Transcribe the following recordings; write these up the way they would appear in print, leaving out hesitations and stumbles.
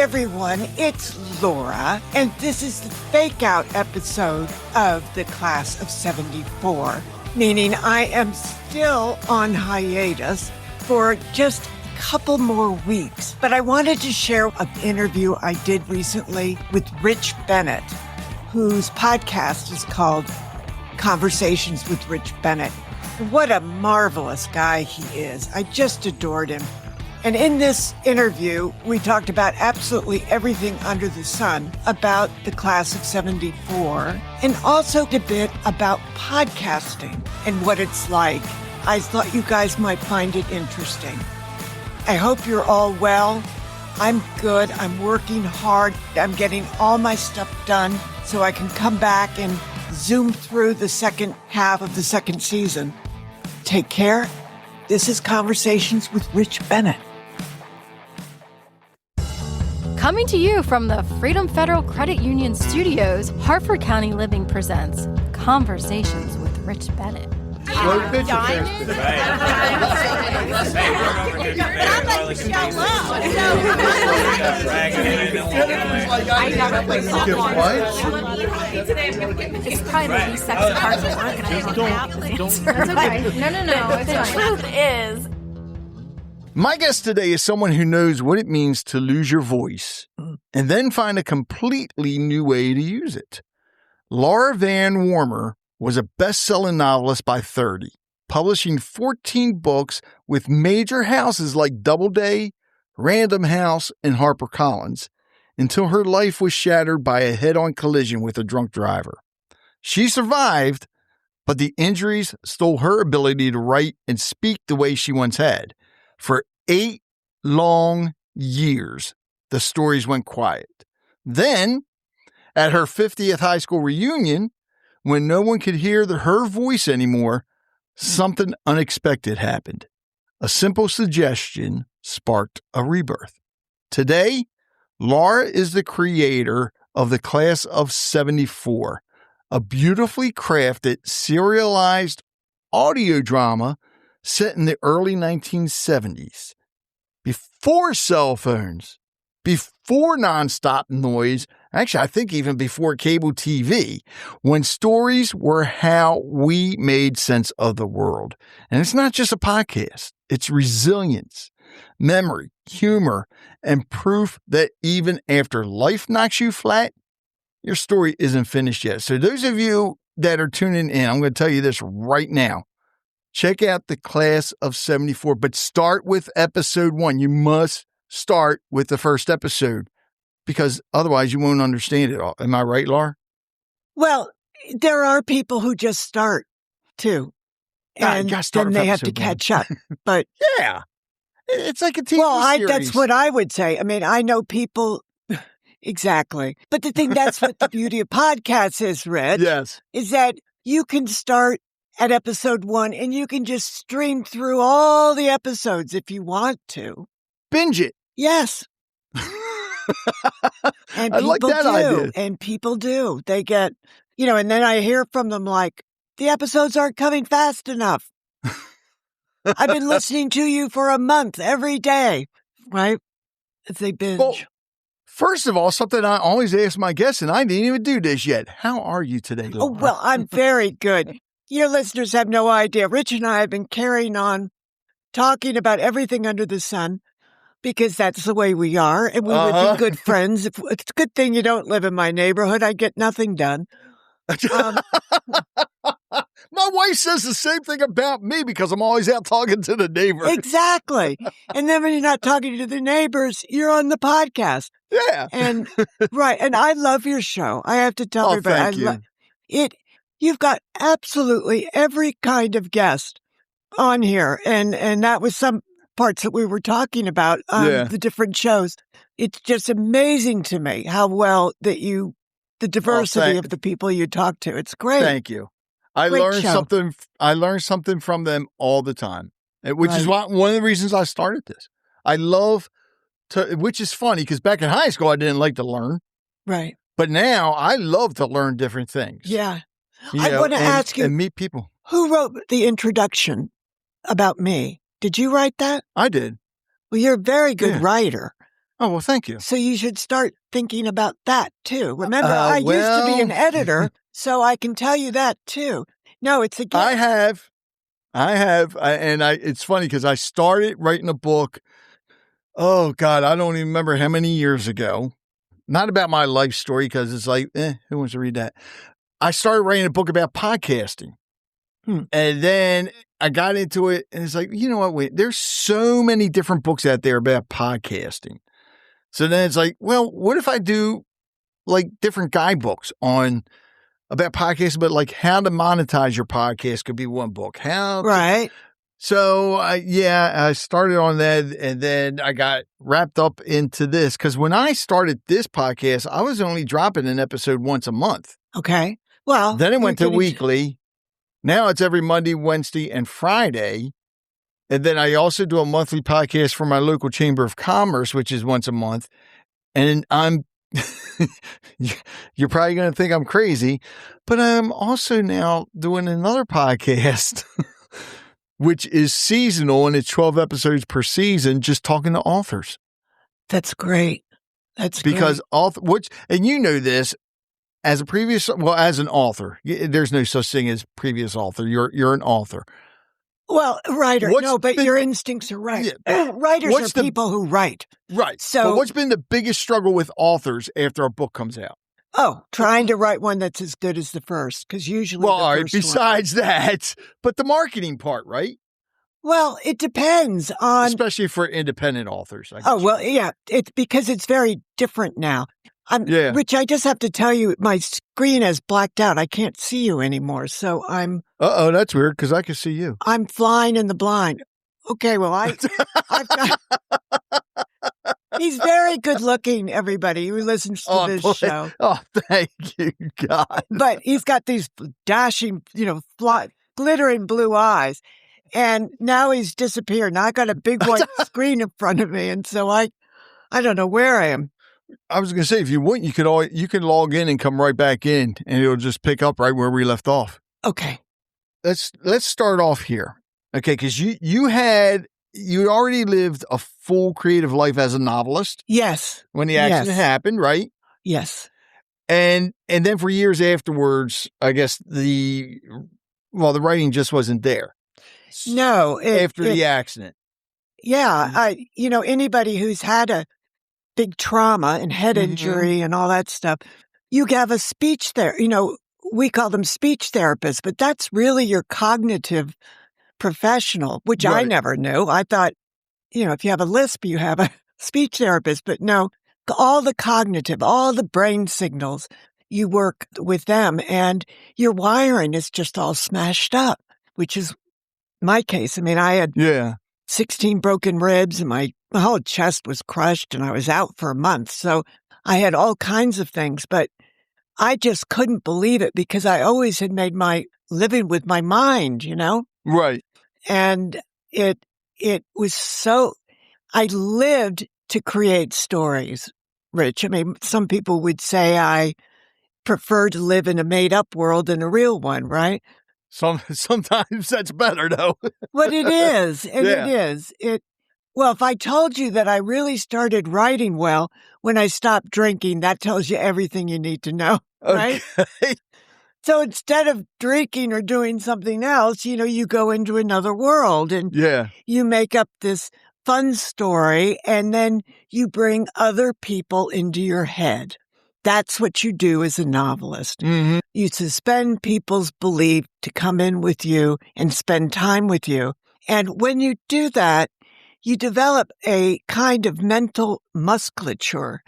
everyone, it's Laura, and this is the fake-out episode of the class of 74, meaning I am still on hiatus for just a couple more weeks. But I wanted to share an interview I did recently with Rich Bennett, whose podcast is called Conversations with Rich Bennett. What a marvelous guy he is. I just adored him. And in this interview, we talked about absolutely everything under the sun about the class of 74 and also a bit about podcasting and what it's like. I thought you guys might find it interesting. I hope you're all well. I'm good. I'm working hard. I'm getting all my stuff done so I can come back and zoom through the second half of the second season. Take care. This is Conversations with Rich Bennett. Coming to you from the Freedom Federal Credit Union Studios, Hartford County Living presents Conversations with Rich Bennett. It's probably the least sexy part that we're going to have. No. The truth is, my guest today is someone who knows what it means to lose your voice and then find a completely new way to use it. Laura Van Warmer was a best-selling novelist by 30, publishing 14 books with major houses like Doubleday, Random House, and HarperCollins, until her life was shattered by a head-on collision with a drunk driver. She survived, but the injuries stole her ability to write and speak the way she once had. For 8 long years, the stories went quiet. Then, at her 50th high school reunion, when no one could hear her voice anymore, something unexpected happened. A simple suggestion sparked a rebirth. Today, Laura is the creator of the Class of 74, a beautifully crafted, serialized audio drama set in the early 1970s. Before cell phones, before nonstop noise, actually, I think even before cable TV, when stories were how we made sense of the world. And it's not just a podcast. It's resilience, memory, humor, and proof that even after life knocks you flat, your story isn't finished yet. So those of you that are tuning in, I'm going to tell you this right now. Check out the Class of 74, but start with episode 1. You must start with the first episode because otherwise you won't understand it all. Am I right, Laura? Well, there are people who just start, too. And then they have to catch up. But yeah, it's like a TV series. That's what I would say. I mean, I know people... Exactly. But the thing, that's what the beauty of podcasts is, Rich. Yes. Is that you can start at episode 1 and you can just stream through all the episodes if you want to. Binge it. Yes. And I like that idea. And people do. They get, and then I hear from them like, the episodes aren't coming fast enough. I've been listening to you for a month every day, right? If they binge. Well, first of all, something I always ask my guests, and I didn't even do this yet. How are you today, Laura? Oh, well, I'm very good. Your listeners have no idea. Rich and I have been carrying on talking about everything under the sun because that's the way we are. And we would be good friends. It's a good thing you don't live in my neighborhood. I get nothing done. My wife says the same thing about me because I'm always out talking to the neighbors. Exactly. And then when you're not talking to the neighbors, you're on the podcast. Yeah. And right. And I love your show. I have to tell everybody. Thank you. You've got absolutely every kind of guest on here. And that was some parts that we were talking about on the different shows. It's just amazing to me how well that the diversity of the people you talk to. It's great. Thank you. I learn something from them all the time, which is one of the reasons I started this. I love to, which is funny because back in high school, I didn't like to learn. Right. But now I love to learn different things. Yeah. I want to ask you. And meet people. Who wrote the introduction about me? Did you write that? I did. Well, you're a very good writer. Oh, well, thank you. So you should start thinking about that too. Remember, I used to be an editor, so I can tell you that too. No, it's a gift. I have. It's funny because I started writing a book. Oh God, I don't even remember how many years ago. Not about my life story because it's like, who wants to read that? I started writing a book about podcasting. And then I got into it and it's like, you know what? Wait, there's so many different books out there about podcasting. So then it's like, well, what if I do like different guidebooks about podcasts, but like how to monetize your podcast could be one book. Right. So I started on that and then I got wrapped up into this because when I started this podcast, I was only dropping an episode once a month. Okay. Well, then it went to weekly. Now it's every Monday, Wednesday, and Friday. And then I also do a monthly podcast for my local Chamber of Commerce, which is once a month. And you're probably going to think I'm crazy, but I'm also now doing another podcast, which is seasonal and it's 12 episodes per season, just talking to authors. That's great. Because and you know this as an author, there's no such thing as previous author. You're an author. Well, writer. But your instincts are right. Yeah. Writers are people who write. Right. So but what's been the biggest struggle with authors after a book comes out? Oh, trying to write one that's as good as the first, because usually besides that, but the marketing part, right? Well, it depends on... Especially for independent authors. It's because it's very different now. Rich, I just have to tell you, my screen has blacked out. I can't see you anymore, so I'm... Uh-oh, that's weird, because I can see you. I'm flying in the blind. Okay, well, I've got... He's very good looking, everybody who listens to this show. Oh, thank you, God. But he's got these dashing, glittering blue eyes. And now he's disappeared. Now I got a big white screen in front of me. And so I don't know where I am. I was going to say, if you want, you can log in and come right back in and it'll just pick up right where we left off. Okay. Let's start off here. Okay. Because you already lived a full creative life as a novelist. Yes. When the accident happened, right? Yes. And then for years afterwards, I guess the writing just wasn't there. No. After the accident. Yeah. Anybody who's had a big trauma and head injury and all that stuff, you have a speech there. We call them speech therapists, but that's really your cognitive professional, which I never knew. I thought, if you have a lisp, you have a speech therapist, but no, all the cognitive, all the brain signals, you work with them and your wiring is just all smashed up, which is my case. I mean, I had 16 broken ribs and my whole chest was crushed and I was out for a month. So I had all kinds of things, but I just couldn't believe it because I always had made my living with my mind, Right. And it was so, I lived to create stories, Rich. I mean, some people would say I prefer to live in a made-up world than a real one, right? Sometimes that's better, though. But it is, and it is. Well, if I told you that I really started writing when I stopped drinking, that tells you everything you need to know, right? Okay. So instead of drinking or doing something else, you go into another world and you make up this fun story and then you bring other people into your head. That's what you do as a novelist. Mm-hmm. You suspend people's belief to come in with you and spend time with you. And when you do that, you develop a kind of mental musculature.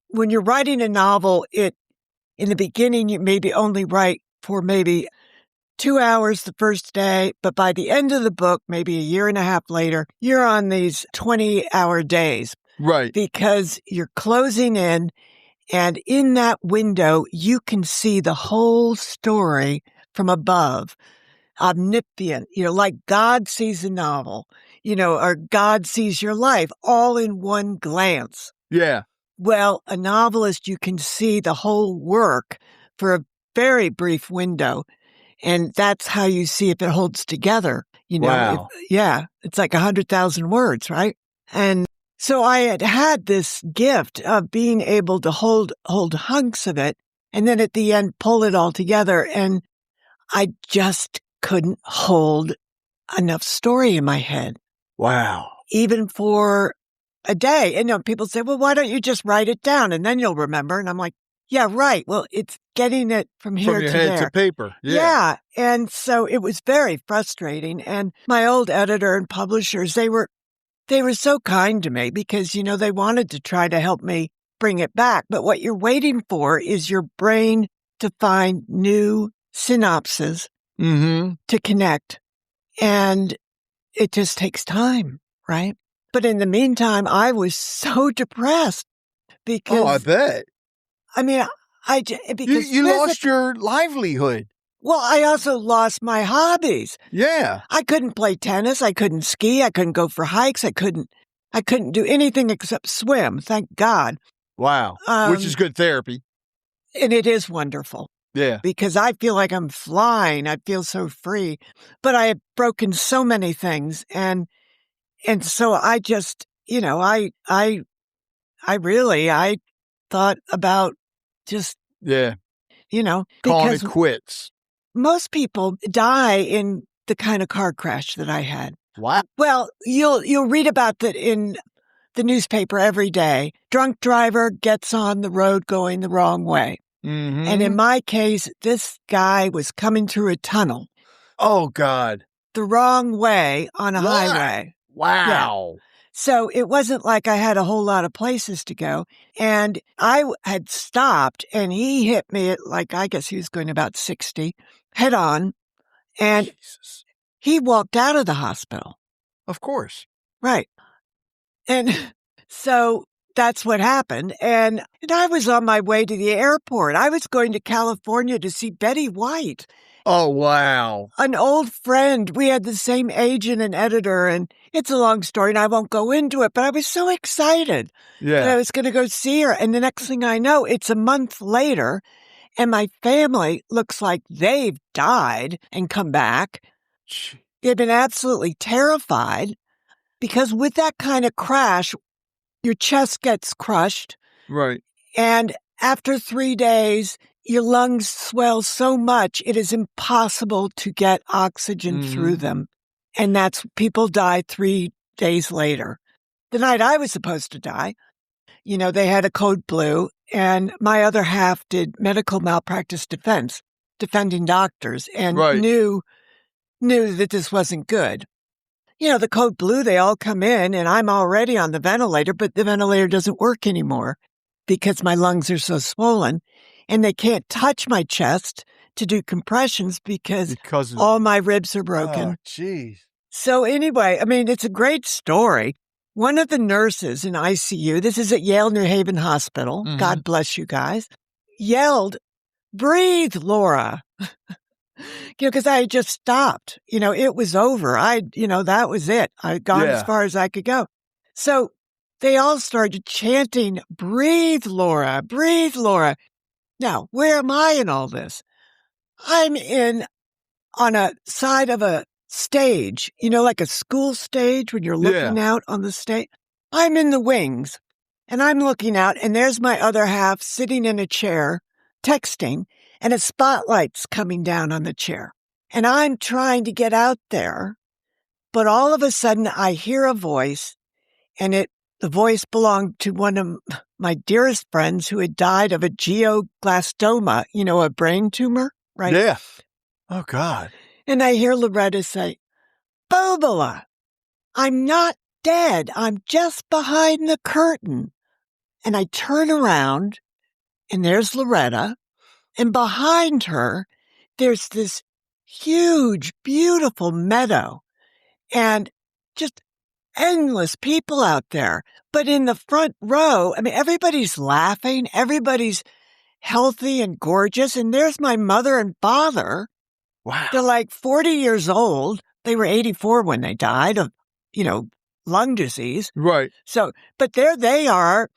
When you're writing a novel, in the beginning, you maybe only write for maybe 2 hours the first day, but by the end of the book, maybe a year and a half later, you're on these 20-hour days. Right. Because you're closing in, and in that window, you can see the whole story from above. Omniscient, like God sees a novel, or God sees your life all in one glance. Yeah. Well, a novelist, you can see the whole work for a very brief window. And that's how you see if it holds together. Wow. It's like 100,000 words, right? And So I had this gift of being able to hold hunks of it and then at the end pull it all together. And I just couldn't hold enough story in my head. Wow. Even for a day. And people say, well, why don't you just write it down and then you'll remember? And I'm like, yeah, right. Well, it's getting it from here From your to head there. to paper. Yeah. And so it was very frustrating. And my old editor and publishers, they were so kind to me because, they wanted to try to help me bring it back. But what you're waiting for is your brain to find new synapses to connect. And it just takes time, right? But in the meantime, I was so depressed because... Oh, I bet. I mean, because you lost your livelihood. Well, I also lost my hobbies. Yeah. I couldn't play tennis. I couldn't ski. I couldn't go for hikes. I couldn't do anything except swim. Thank God. Wow. Which is good therapy. And it is wonderful. Yeah. Because I feel like I'm flying. I feel so free. But I have broken so many things. And so I just, I thought about just, calling it quits. Most people die in the kind of car crash that I had. Wow. Well, you'll read about that in the newspaper every day. Drunk driver gets on the road going the wrong way. Mm-hmm. And in my case, this guy was coming through a tunnel. Oh, God. The wrong way on a highway. Wow. Yeah. So it wasn't like I had a whole lot of places to go. And I had stopped and he hit me at I guess he was going about 60 head on. And Jesus. He walked out of the hospital. Of course. Right. And so that's what happened. And I was on my way to the airport. I was going to California to see Betty White. Oh, wow. An old friend. We had the same agent and editor, and it's a long story, and I won't go into it, but I was so excited that I was going to go see her. And the next thing I know, it's a month later, and my family looks like they've died and come back. They've been absolutely terrified because with that kind of crash, your chest gets crushed. Right. And after 3 days, your lungs swell so much, it is impossible to get oxygen through them. And people die 3 days later. The night I was supposed to die, they had a code blue, and my other half did medical malpractice defense, defending doctors, and knew that this wasn't good. The code blue, they all come in, and I'm already on the ventilator, but the ventilator doesn't work anymore because my lungs are so swollen. And they can't touch my chest to do compressions because all my ribs are broken. Oh, jeez. So anyway, it's a great story. One of the nurses in ICU, this is at Yale New Haven Hospital, God bless you guys, yelled, "Breathe, Laura." Because I had just stopped. It was over. That was it. I'd gone as far as I could go. So they all started chanting, "Breathe, Laura, breathe, Laura." Now, where am I in all this? I'm on a side of a stage, like a school stage when you're looking out on the stage. I'm in the wings and I'm looking out and there's my other half sitting in a chair texting and a spotlight's coming down on the chair. And I'm trying to get out there, but all of a sudden I hear a voice and the voice belonged to one of my dearest friends who had died of a glioblastoma, a brain tumor, right? Yeah. Oh, God. And I hear Loretta say, "Bobola, I'm not dead. I'm just behind the curtain." And I turn around and there's Loretta. And behind her, there's this huge, beautiful meadow and just endless people out there. But in the front row, everybody's laughing. Everybody's healthy and gorgeous. And there's my mother and father. Wow. They're 40 years old. They were 84 when they died of, lung disease. Right. So, but there they are,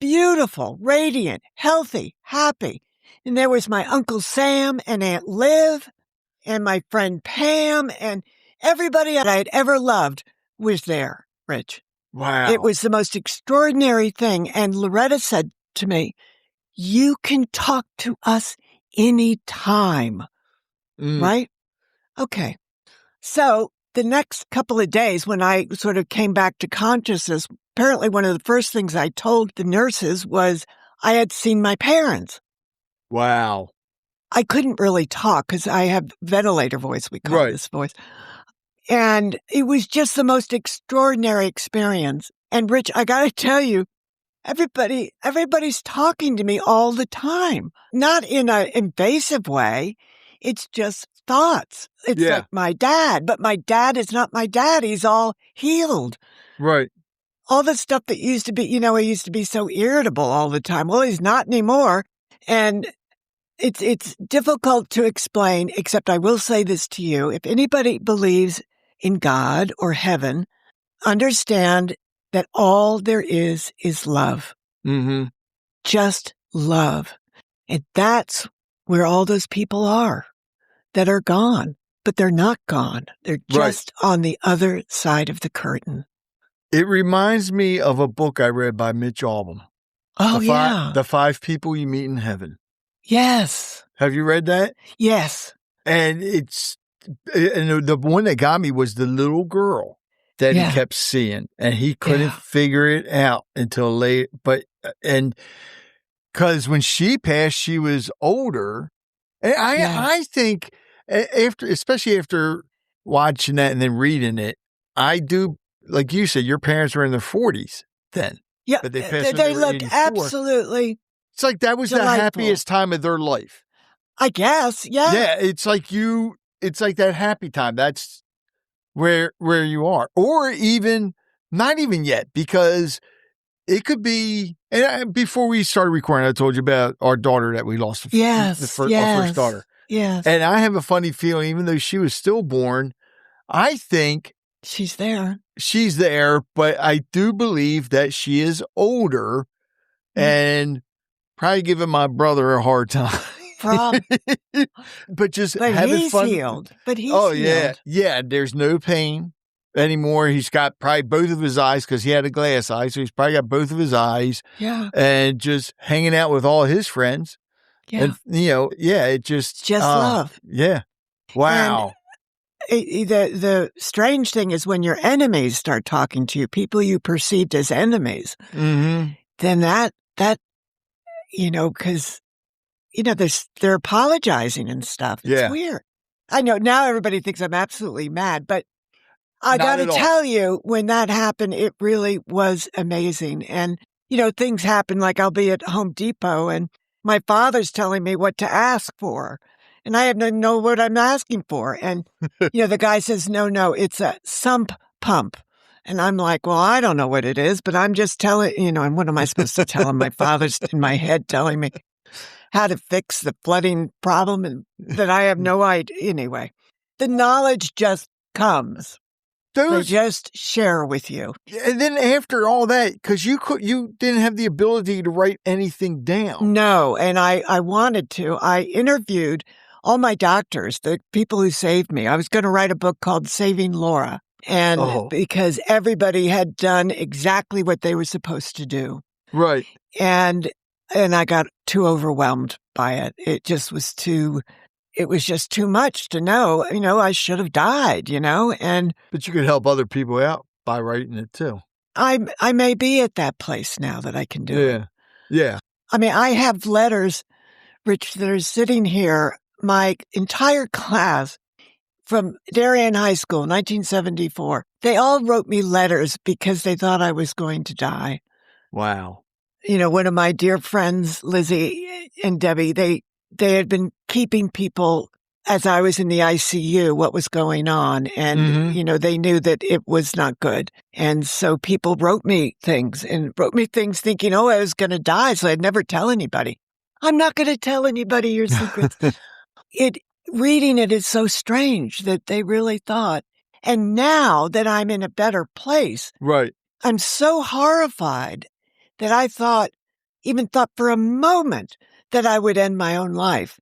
beautiful, radiant, healthy, happy. And there was my Uncle Sam and Aunt Liv and my friend Pam and everybody I had ever loved was there, Rich. Wow. It was the most extraordinary thing. And Loretta said to me, you can talk to us anytime, right? Okay. So the next couple of days when I sort of came back to consciousness, apparently one of the first things I told the nurses was I had seen my parents. Wow. I couldn't really talk because I have ventilator voice, we call this voice. And it was just the most extraordinary experience. And Rich, I got to tell you, everybody's talking to me all the time, not in an invasive way. It's just thoughts. It's like my dad, but my dad is not my dad. He's all healed. Right. All the stuff that used to be, he used to be so irritable all the time. Well, he's not anymore. And it's difficult to explain, except I will say this to you. If anybody believes in God or heaven, understand that all there is love. Mm-hmm. Just love. And that's where all those people are that are gone, but they're not gone. They're just on the other side of the curtain. It reminds me of a book I read by Mitch Albom. Oh, The 5 People You Meet in Heaven. Yes. Have you read that? Yes. And the one that got me was the little girl that he kept seeing, and he couldn't figure it out until late. And because when she passed, she was older. And I think especially after watching that and then reading it, I do, like you said, your parents were in their 40s then. Yeah. But they passed They looked absolutely. It's like that was delightful. the happiest time of their life. I guess. Yeah. Yeah. It's like that happy time. That's where you are. Or even, not even yet, because it could be, and before we started recording, I told you about our daughter that we lost. Yes. Our first daughter. Yes. And I have a funny feeling, even though she was stillborn, I think she's there. She's there, but I do believe that she is older and probably giving my brother a hard time. But having he's fun. Healed. But he's healed. Yeah. There's no pain anymore. He's got probably both of his eyes because he had a glass eye, so he's probably got both of his eyes. Yeah. And just hanging out with all his friends. Yeah. And it just love. Yeah. Wow. And the strange thing is when your enemies start talking to you, people you perceived as enemies, then that because they're apologizing and stuff. It's weird. I know now everybody thinks I'm absolutely mad, but I got to tell you, when that happened, it really was amazing. And things happen, like I'll be at Home Depot and my father's telling me what to ask for. And I have no know what I'm asking for. And, the guy says, no, it's a sump pump. And I'm like, well, I don't know what it is, but I'm just telling, and what am I supposed to tell him? My father's in my head telling me how to fix the flooding problem and that I have no idea. Anyway, the knowledge just comes. They just share with you. And then after all that, because you didn't have the ability to write anything down. No, and I wanted to. I interviewed all my doctors, the people who saved me. I was going to write a book called Saving Laura. And because everybody had done exactly what they were supposed to do. Right. And I got too overwhelmed by it. It was just too much to know. I should have died, but you could help other people out by writing it too. I may be at that place now that I can do it. Yeah. I mean, I have letters, Rich, that are sitting here. My entire class from Darien High School, 1974, they all wrote me letters because they thought I was going to die. Wow. One of my dear friends, Lizzie and Debbie, they had been keeping people, as I was in the ICU, what was going on. And, they knew that it was not good. And so people wrote me things thinking, I was going to die. So I'd never tell anybody. I'm not going to tell anybody your secrets. Reading it is so strange that they really thought. And now that I'm in a better place, right, I'm so horrified that I even thought for a moment that I would end my own life.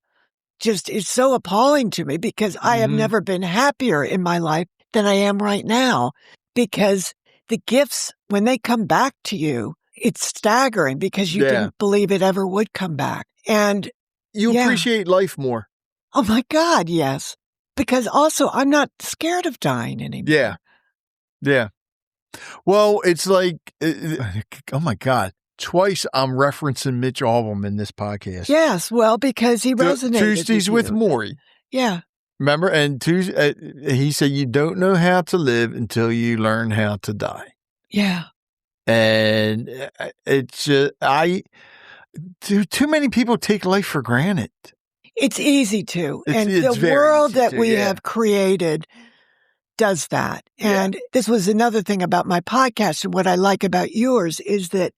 Just it's so appalling to me because I have never been happier in my life than I am right now, because the gifts, when they come back to you, it's staggering because you didn't believe it ever would come back. And you appreciate life more. Oh my God, yes. Because also I'm not scared of dying anymore. Yeah. Yeah. Well, it's like, oh my God. Twice I'm referencing Mitch Albom in this podcast. Yes, well, because he resonated Tuesdays with you. Maury. Yeah. Remember? And Tuesday, he said, you don't know how to live until you learn how to die. Yeah. And it's too many people take life for granted. It's easy to. It's the very world easy that to, we have created does that. And this was another thing about my podcast. And what I like about yours is that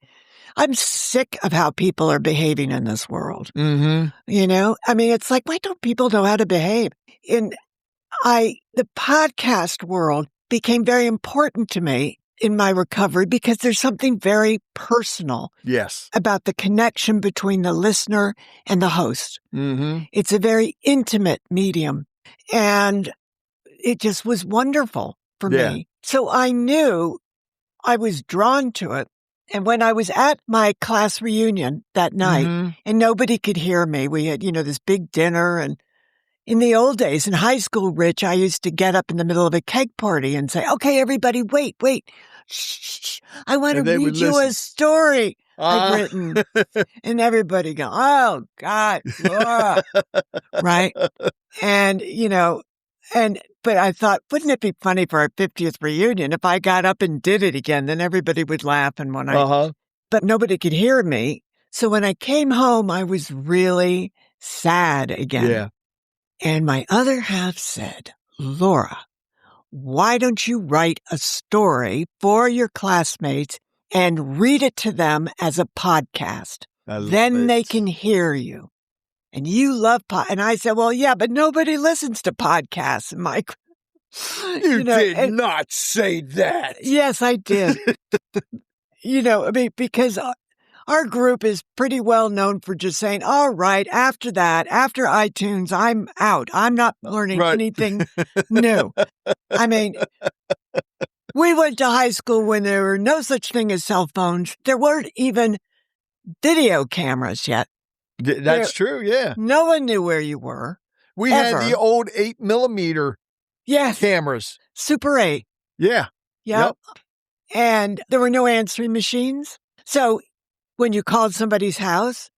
I'm sick of how people are behaving in this world. Mm-hmm. You know, I mean, it's like, why don't people know how to behave? The podcast world became very important to me in my recovery because there's something very personal about the connection between the listener and the host. Mm-hmm. It's a very intimate medium, and it just was wonderful for me. So I knew I was drawn to it. And when I was at my class reunion that night and nobody could hear me, we had, this big dinner. And in the old days in high school, Rich, I used to get up in the middle of a keg party and say, okay, everybody, wait. Shh. I want to read you a story I've written. And everybody go, oh God, Laura. Right. And, but I thought, wouldn't it be funny for our 50th reunion if I got up and did it again? Then everybody would laugh. And but nobody could hear me. So when I came home, I was really sad again. Yeah. And my other half said, Laura, why don't you write a story for your classmates and read it to them as a podcast? Then they can hear you. And you love and I said, well, yeah, but nobody listens to podcasts. And Mike, you did not say that. Yes, I did. Because our group is pretty well known for just saying, all right, after iTunes, I'm out. I'm not learning anything new. I mean, we went to high school when there were no such thing as cell phones. There weren't even video cameras yet. That's true, yeah. No one knew where you were. We had the old 8mm cameras. Super 8. Yeah. Yep. And there were no answering machines. So when you called somebody's house,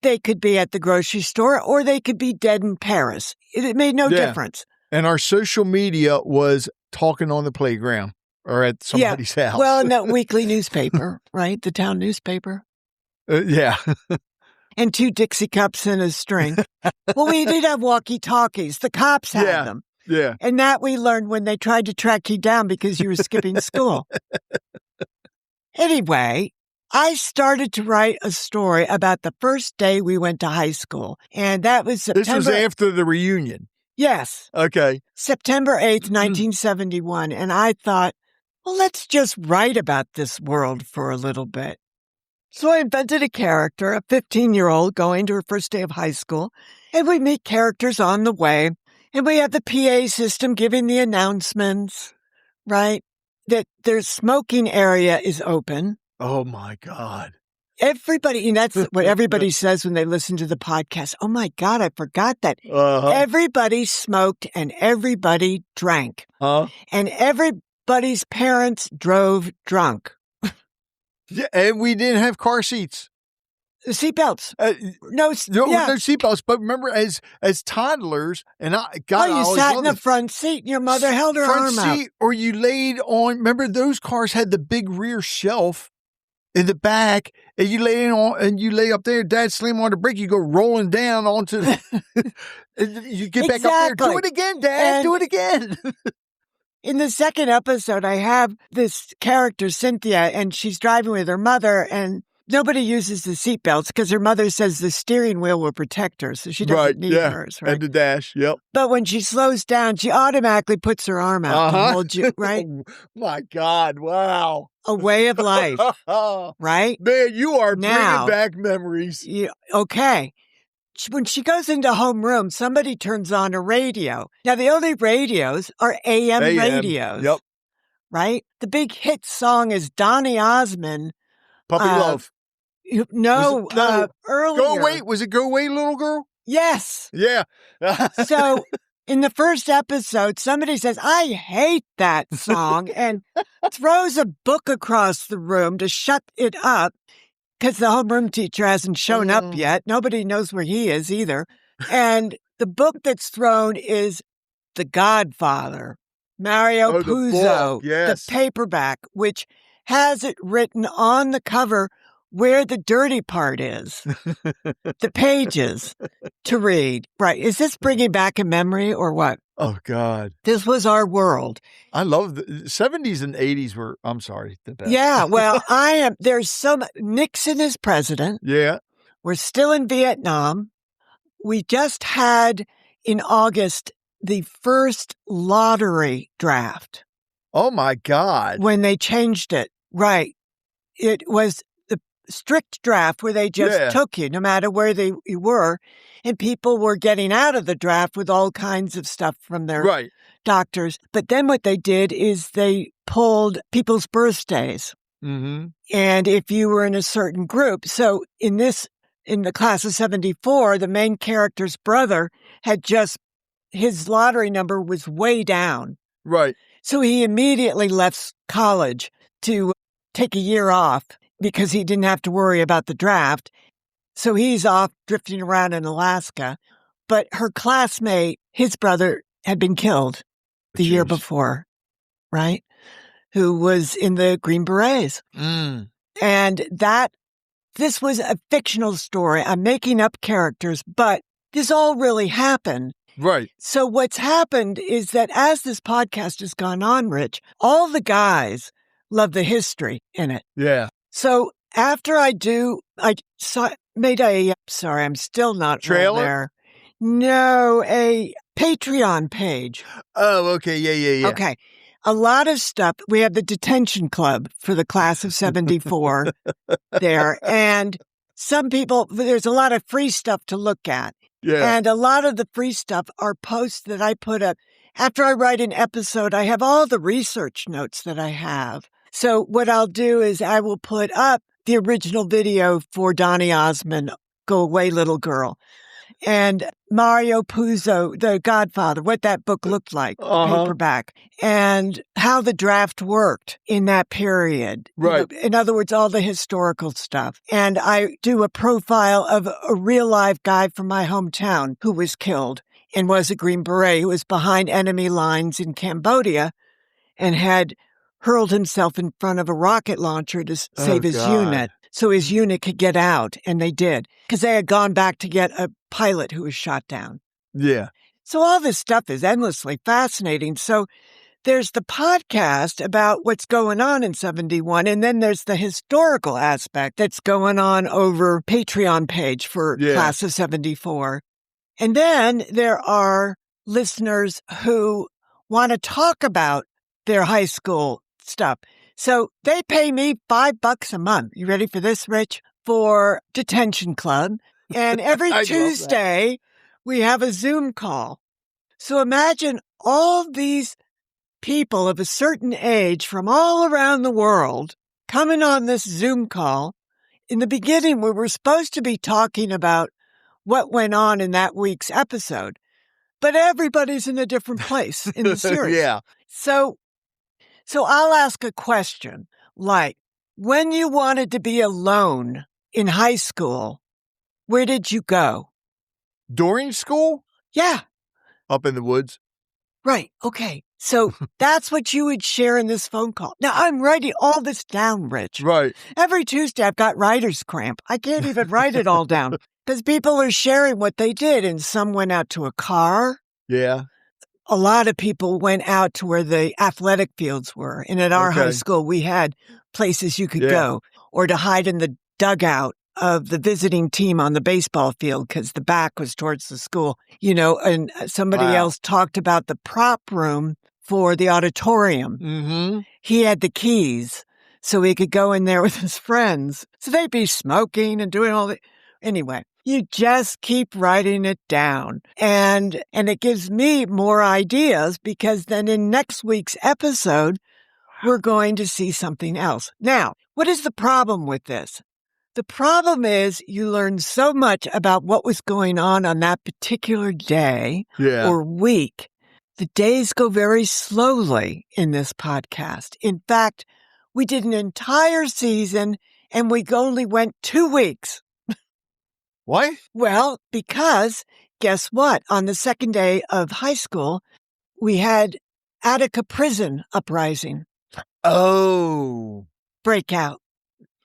they could be at the grocery store or they could be dead in Paris. It made no difference. And our social media was talking on the playground or at somebody's house. Well, in that weekly newspaper, right? The town newspaper. And 2 Dixie cups and a string. Well, we did have walkie-talkies. The cops had them. Yeah. And that we learned when they tried to track you down because you were skipping school. Anyway, I started to write a story about the first day we went to high school. And that was September. This was after the reunion. Yes. Okay. September 8th, 1971. And I thought, well, let's just write about this world for a little bit. So I invented a character, a 15-year-old going to her first day of high school, and we meet characters on the way, and we have the PA system giving the announcements, right? That their smoking area is open. Oh, my God. Everybody, and that's what everybody says when they listen to the podcast. Oh, my God, I forgot that. Everybody smoked and everybody drank. And everybody's parents drove drunk. Yeah, and we didn't have car seats. Seatbelts. No seatbelts. But remember, as toddlers, and you sat in the front seat. Your mother held her arm out. Or you laid on. Remember, those cars had the big rear shelf in the back, and you lay on, and you lay up there. Dad slam on the brake. You go rolling down onto. You get back up there. Do it again, Dad. Do it again. In the second episode, I have this character, Cynthia, and she's driving with her mother, and nobody uses the seatbelts because her mother says the steering wheel will protect her, so she doesn't need hers, right? And the dash, yep. But when she slows down, she automatically puts her arm out to hold you, right? My God, wow. A way of life, right? Man, you are bringing back memories. Okay. When she goes into homeroom, somebody turns on a radio. Now, the only radios are AM radios. Yep. right? The big hit song is Donny Osmond. Puppy Love. No, earlier. Go Away. Was it Go Away, Little Girl? Yes. Yeah. So in the first episode, somebody says, I hate that song, and throws a book across the room to shut it up because the homeroom teacher hasn't shown up yet. Nobody knows where he is either. And the book that's thrown is The Godfather, Mario Puzo, yes. the paperback, which has it written on the cover where the dirty part is, the pages to read. Right. Is this bringing back a memory or what? Oh, God. This was our world. I love the 70s and 80s were, I'm sorry, the best. Yeah. Well, there's so much. Nixon is president. Yeah. We're still in Vietnam. We just had in August the first lottery draft. Oh, my God. When they changed it. Right. It was the strict draft where they just took you no matter where you were. And people were getting out of the draft with all kinds of stuff from their doctors. But then what they did is they pulled people's birthdays. Mm-hmm. And if you were in a certain group. So in the class of 74, the main character's brother had his lottery number was way down. Right. So he immediately left college to take a year off because he didn't have to worry about the draft. So he's off drifting around in Alaska. But her classmate, his brother, had been killed the year before, right? Who was in the Green Berets. Mm. And this was a fictional story. I'm making up characters, but this all really happened. Right. So what's happened is that as this podcast has gone on, Rich, all the guys love the history in it. Yeah. So after I'm still not trailer there. No, a Patreon page. Oh, okay. Yeah. Okay. A lot of stuff. We have the detention club for the class of 74 there. And some people, there's a lot of free stuff to look at. Yeah. And a lot of the free stuff are posts that I put up. After I write an episode, I have all the research notes that I have. So what I'll do is I will put up the original video for Donny Osmond, Go Away, Little Girl, and Mario Puzo, The Godfather, what that book looked like, paperback, and how the draft worked in that period. Right. You know, in other words, all the historical stuff. And I do a profile of a real live guy from my hometown who was killed and was a Green Beret who was behind enemy lines in Cambodia and had hurled himself in front of a rocket launcher to save his unit. So his unit could get out, and they did, because they had gone back to get a pilot who was shot down. Yeah. So all this stuff is endlessly fascinating. So there's the podcast about what's going on in 71, and then there's the historical aspect that's going on over Patreon page for Class of 74. And then there are listeners who want to talk about their high school stuff. So they pay me $5 a month. You ready for this, Rich? For Detention Club. And every Tuesday, we have a Zoom call. So imagine all these people of a certain age from all around the world coming on this Zoom call. In the beginning, we were supposed to be talking about what went on in that week's episode, but everybody's in a different place in the series. Yeah. So I'll ask a question like, when you wanted to be alone in high school, where did you go? During school? Yeah. Up in the woods. Right. Okay. So that's what you would share in this phone call. Now, I'm writing all this down, Rich. Right. Every Tuesday, I've got writer's cramp. I can't even write it all down because people are sharing what they did. And some went out to a car. Yeah. A lot of people went out to where the athletic fields were. And at our high school, we had places you could go or to hide in the dugout of the visiting team on the baseball field because the back was towards the school, you know, and somebody else talked about the prop room for the auditorium. Mm-hmm. He had the keys so he could go in there with his friends. So they'd be smoking and doing all the... Anyway, you just keep writing it down. And it gives me more ideas because then in next week's episode, we're going to see something else. Now, what is the problem with this? The problem is you learn so much about what was going on that particular day or week. The days go very slowly in this podcast. In fact, we did an entire season and we only went 2 weeks. What? Well, because guess what? On the second day of high school, we had Attica prison uprising. Oh. Breakout.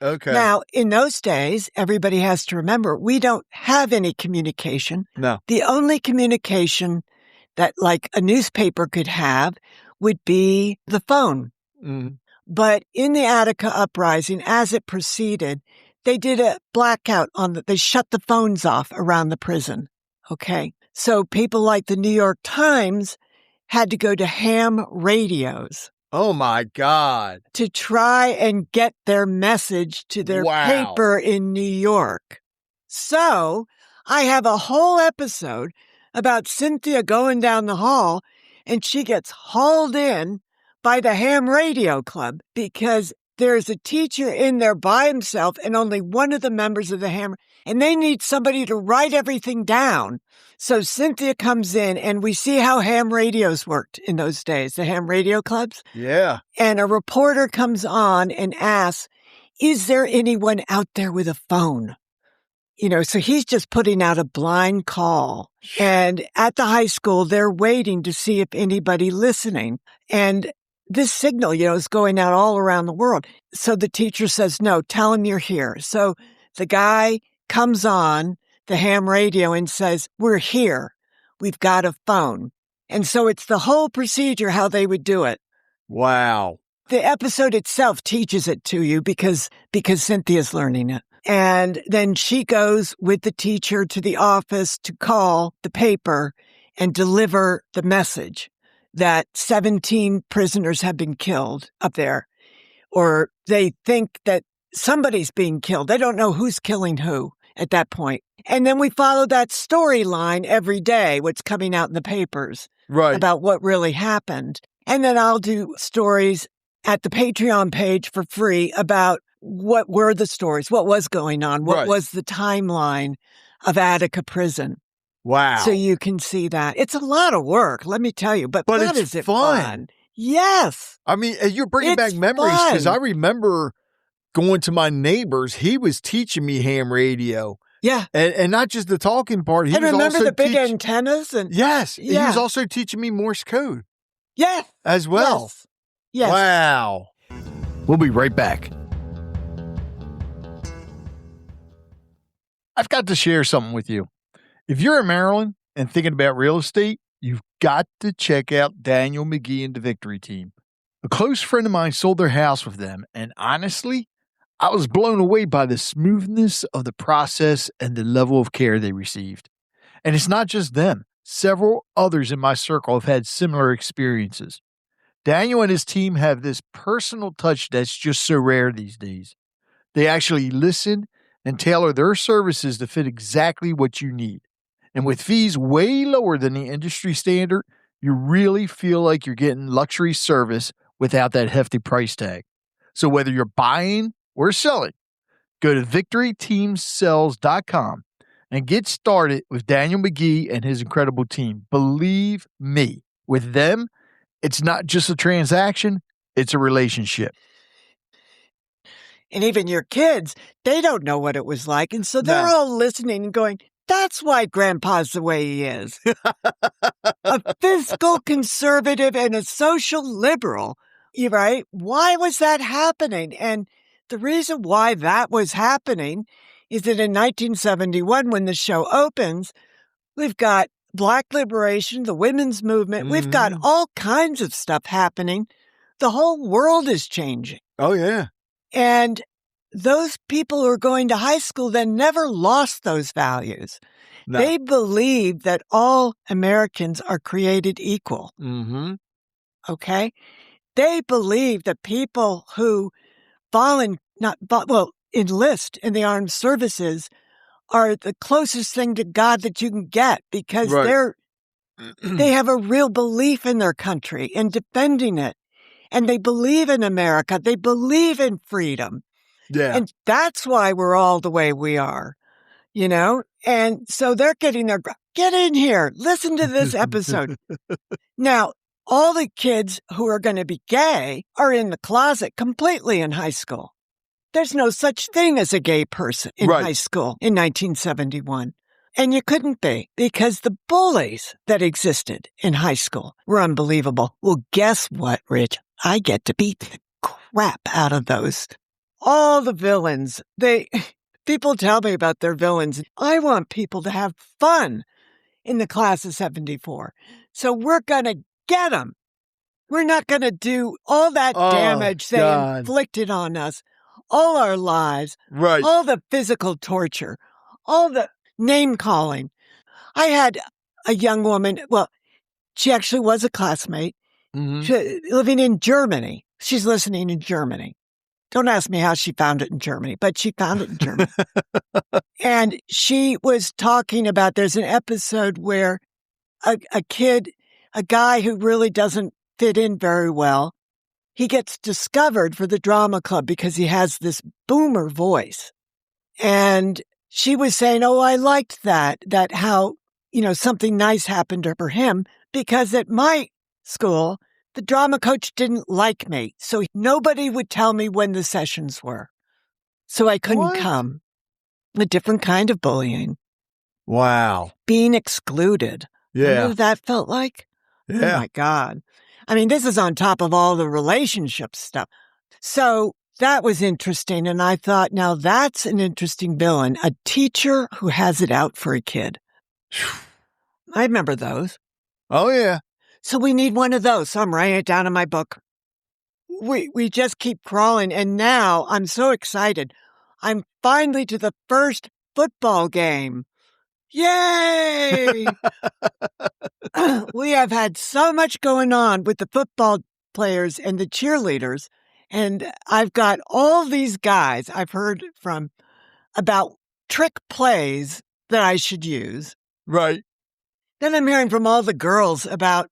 Okay. Now, in those days, everybody has to remember, we don't have any communication. No. The only communication that like a newspaper could have would be the phone. Mm. But in the Attica uprising, as it proceeded, they did a blackout they shut the phones off around the prison. Okay. So people like the New York Times had to go to ham radios. Oh, my God. To try and get their message to their paper in New York. So I have a whole episode about Cynthia going down the hall, and she gets hauled in by the ham radio club because there's a teacher in there by himself and only one of the members of the ham, and they need somebody to write everything down. So Cynthia comes in, and we see how ham radios worked in those days, the ham radio clubs. Yeah. And a reporter comes on and asks, is there anyone out there with a phone? So he's just putting out a blind call. And at the high school, they're waiting to see if anybody listening. And this signal, is going out all around the world. So the teacher says, no, tell him you're here. So the guy comes on the ham radio and says, we're here. We've got a phone. And so it's the whole procedure, how they would do it. Wow. The episode itself teaches it to you because Cynthia's learning it. And then she goes with the teacher to the office to call the paper and deliver the message that 17 prisoners have been killed up there. Or they think that somebody's being killed. They don't know who's killing who at that point. And then we follow that storyline every day, what's coming out in the papers about what really happened. And then I'll do stories at the Patreon page for free about what were the stories, what was going on, what was the timeline of Attica prison. Wow. So you can see that. It's a lot of work, let me tell you, but God, is it fun. Yes. I mean, you're bringing back memories because I remember going to my neighbor's. He was teaching me ham radio. Yeah. And not just the talking part. He was remember also the big antennas? Yes. Yeah. He was also teaching me Morse code. Yes. As well. Yes. Wow. We'll be right back. I've got to share something with you. If you're in Maryland and thinking about real estate, you've got to check out Daniel McGee and the Victory Team. A close friend of mine sold their house with them, and honestly, I was blown away by the smoothness of the process and the level of care they received. And it's not just them. Several others in my circle have had similar experiences. Daniel and his team have this personal touch that's just so rare these days. They actually listen and tailor their services to fit exactly what you need. And with fees way lower than the industry standard, you really feel like you're getting luxury service without that hefty price tag. So whether you're buying or selling, go to victoryteamsells.com and get started with Daniel McGee and his incredible team. Believe me, with them, it's not just a transaction, it's a relationship. And even your kids, they don't know what it was like. And so they're all listening and going, that's why Grandpa's the way he is. A fiscal conservative and a social liberal. You're right. Why was that happening? And the reason why that was happening is that in 1971, when the show opens, we've got Black liberation, the women's movement. We've got all kinds of stuff happening. The whole world is changing. Oh, yeah. And those people who are going to high school then never lost those values. No. They believe that all Americans are created equal. Mm-hmm. Okay? They believe that people who enlist in the armed services are the closest thing to God that you can get because they have a real belief in their country and defending it. and they believe in America. They believe in freedom. Yeah. And that's why we're all the way we are, you know? And so they're getting their, get in here, listen to this episode. Now, all the kids who are going to be gay are in the closet completely in high school. There's no such thing as a gay person in high school in 1971. And you couldn't be because the bullies that existed in high school were unbelievable. Well, guess what, Rich? I get to beat the crap out of those. All the villains, people tell me about their villains. I want people to have fun in the class of 74. So we're going to get them. We're not going to do all that damage they inflicted on us, all our lives, all the physical torture, all the name calling. I had a young woman, well, she actually was a classmate, living in Germany. She's listening in Germany. Don't ask me how she found it in Germany, but she found it in Germany. And she was talking about, there's an episode where a kid, a guy who really doesn't fit in very well, he gets discovered for the drama club because he has this boomer voice. And she was saying, oh, I liked that how, something nice happened for him, because at my school, the drama coach didn't like me. So nobody would tell me when the sessions were. So I couldn't come. A different kind of bullying. Wow. Being excluded. Yeah. You know what that felt like? Yeah. Oh my God. I mean, this is on top of all the relationship stuff. So that was interesting. And I thought, now that's an interesting villain, a teacher who has it out for a kid. I remember those. Oh, yeah. So we need one of those. So I'm writing it down in my book. We just keep crawling. And now I'm so excited. I'm finally to the first football game. Yay! We have had so much going on with the football players and the cheerleaders. And I've got all these guys I've heard from about trick plays that I should use. Right. Then I'm hearing from all the girls about,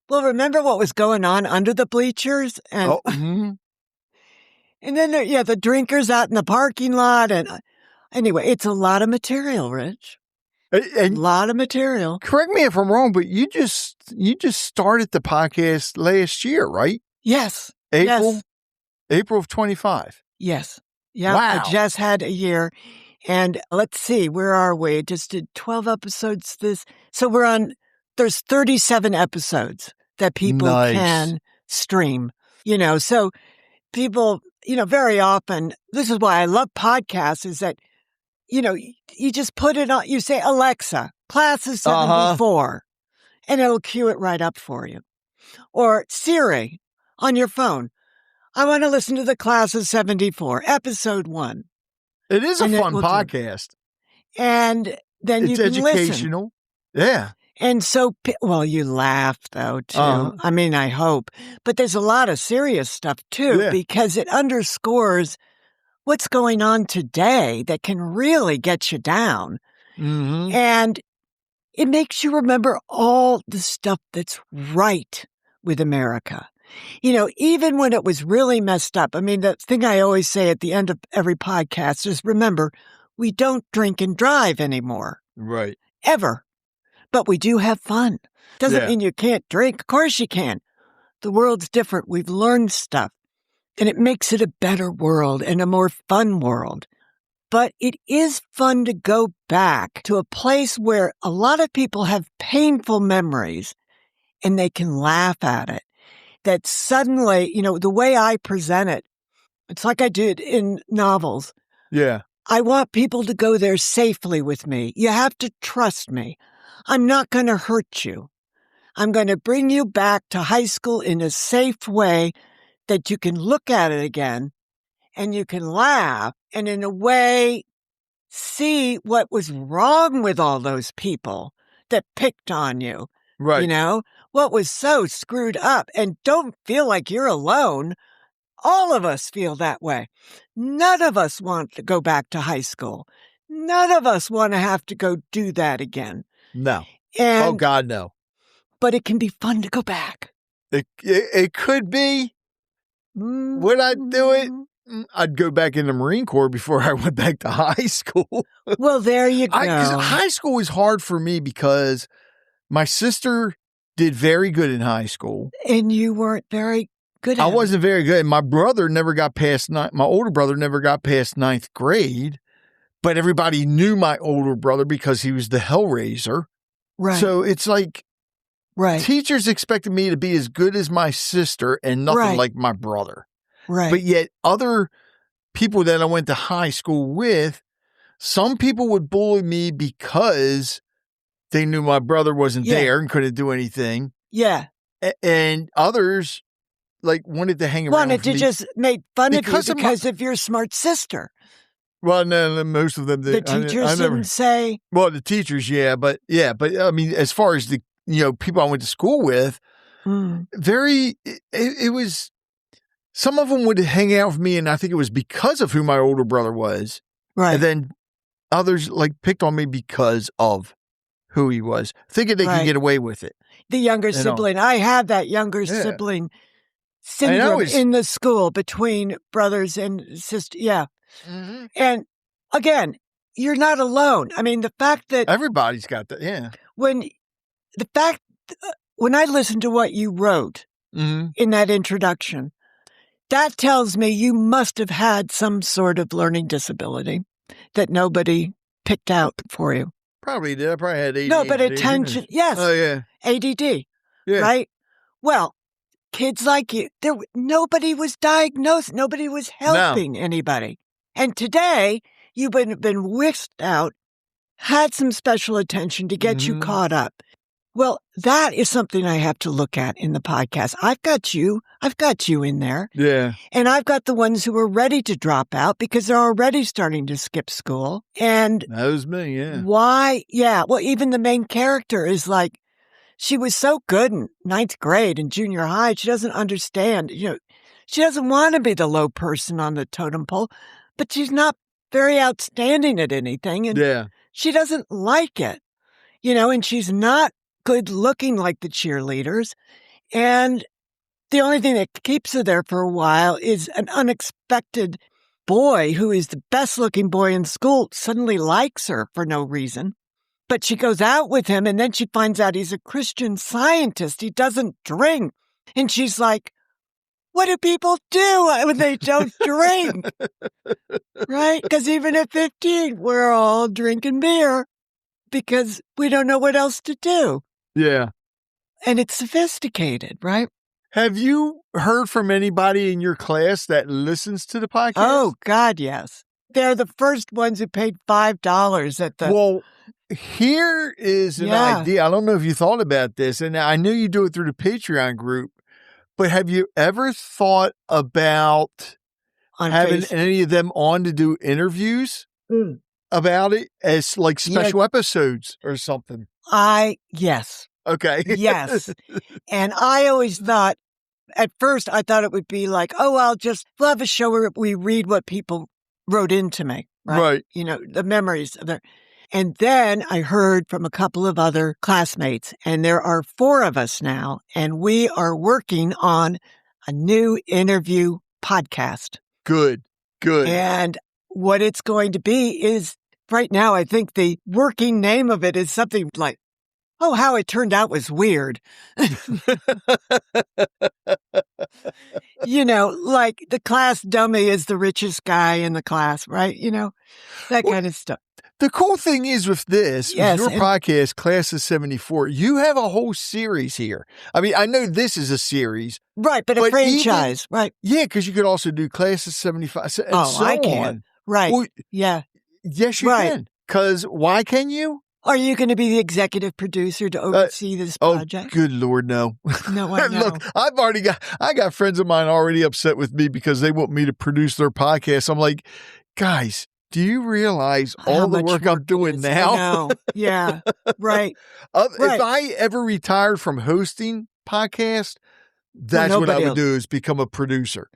well, remember what was going on under the bleachers? And, and then, the drinkers out in the parking lot. And anyway, it's a lot of material, Rich. A lot of material. Correct me if I'm wrong, but you just started the podcast last year, right? Yes. April? Yes. April of 25. Yes. Yeah. Wow. I just had a year. And let's see, where are we? I just did 12 episodes so there's 37 episodes that people can stream, so people, very often, this is why I love podcasts, is that, you just put it on, you say, Alexa, class is 74, and it'll cue it right up for you. Or Siri on your phone. I want to listen to the class of 74, episode 1. It is a fun podcast. And then you can listen. It's educational. Yeah. And so, well, you laugh, though, too. I mean, I hope. But there's a lot of serious stuff, too, because it underscores what's going on today that can really get you down. Mm-hmm. And it makes you remember all the stuff that's right with America. Even when it was really messed up. I mean, the thing I always say at the end of every podcast is, remember, we don't drink and drive anymore. Right. Ever. But we do have fun. Doesn't mean you can't drink. Of course you can. The world's different. We've learned stuff. And it makes it a better world and a more fun world. But it is fun to go back to a place where a lot of people have painful memories and they can laugh at it. That suddenly, the way I present it, it's like I did in novels. Yeah. I want people to go there safely with me. You have to trust me. I'm not going to hurt you. I'm going to bring you back to high school in a safe way that you can look at it again and you can laugh and in a way see what was wrong with all those people that picked on you. Right. What was so screwed up, and don't feel like you're alone. All of us feel that way. None of us want to go back to high school. None of us want to have to go do that again. No. And, oh, God, no. But it can be fun to go back. It could be, Would I do it? I'd go back in the Marine Corps before I went back to high school. Well, there you go. 'Cause high school was hard for me because my sister did very good in high school. And you weren't very good at I wasn't very good. My brother never got past my older brother never got past 9th grade, but everybody knew my older brother because he was the Hellraiser. Right. So it's like right. teachers expected me to be as good as my sister and nothing like my brother. Right. But yet other people that I went to high school with, some people would bully me because they knew my brother wasn't there and couldn't do anything. Yeah. And others wanted to hang around wanted with to just make fun of you because of your smart sister. Well, no, most of them. The teachers didn't say. Well, the teachers, but I mean, as far as the people I went to school with, it was. Some of them would hang out with me, and I think it was because of who my older brother was, right? And then others picked on me because of who he was, thinking they could get away with it. The younger sibling, I have that younger sibling syndrome in the school between brothers and sisters. Yeah. Mm-hmm. And again, you're not alone. I mean, the fact that everybody's got that. Yeah. When I listened to what you wrote in that introduction, that tells me you must have had some sort of learning disability that nobody picked out for you. Probably did. I probably had ADD. No, but attention. Yes. Oh, yeah. ADD. Yeah. Right? Well, kids like you, nobody was diagnosed. Nobody was helping anybody. And today, you've been whisked out, had some special attention to get you caught up. Well, that is something I have to look at in the podcast. I've got you in there. Yeah. And I've got the ones who are ready to drop out because they're already starting to skip school. And that was me, yeah. Why? Yeah. Well, even the main character is she was so good in 9th grade and junior high. She doesn't understand, she doesn't want to be the low person on the totem pole, but she's not very outstanding at anything. And she doesn't like it, and she's not good looking like the cheerleaders. And the only thing that keeps her there for a while is an unexpected boy who is the best looking boy in school suddenly likes her for no reason. But she goes out with him and then she finds out he's a Christian Scientist. He doesn't drink. And she's like, what do people do when they don't drink? Right? Because even at 15, we're all drinking beer because we don't know what else to do. Yeah. And it's sophisticated, right? Have you heard from anybody in your class that listens to the podcast? Oh, God, yes. They're the first ones who paid $5 at the... Well, here is an idea. I don't know if you thought about this, and I know you do it through the Patreon group, but have you ever thought about having any of them on to do interviews about it as special episodes or something? Yes. Okay. Yes. And I always thought, at first, I thought it would be we'll have a show where we read what people wrote into me. Right. The memories of their. And then I heard from a couple of other classmates, and there are 4 of us now, and we are working on a new interview podcast. Good. And what it's going to be is, right now, I think the working name of it is something like, how it turned out was weird. The class dummy is the richest guy in the class, right? That kind of stuff. The cool thing is with this, with your podcast, Class of 74, you have a whole series here. I mean, I know this is a series. Right, but a franchise, right? Yeah, because you could also do Class of 75 and so I can. on. Right, well, yeah. Yes, you can. Because why can you? Are you going to be the executive producer to oversee this project? Oh, good Lord, no. No, I know. Look, I got friends of mine already upset with me because they want me to produce their podcast. I'm like, guys, do you realize all the work I'm doing now? I know. Yeah, right. If I ever retired from hosting podcast, that's what I would do is become a producer.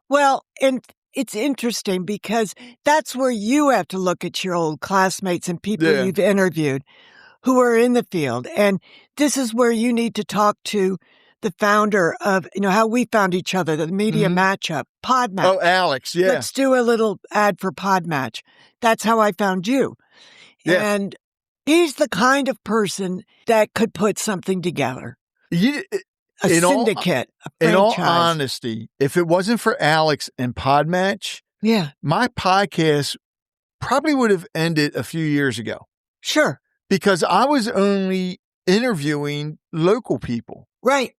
Well, and it's interesting because that's where you have to look at your old classmates and people you've interviewed who are in the field. And this is where you need to talk to the founder of, how we found each other, the media matchup, Podmatch. Oh, Alex, yeah. Let's do a little ad for Podmatch. That's how I found you. Yeah. And he's the kind of person that could put something together. A syndicate, a franchise. In all honesty, if it wasn't for Alex and Podmatch, my podcast probably would have ended a few years ago. Sure. Because I was only interviewing local people. Right.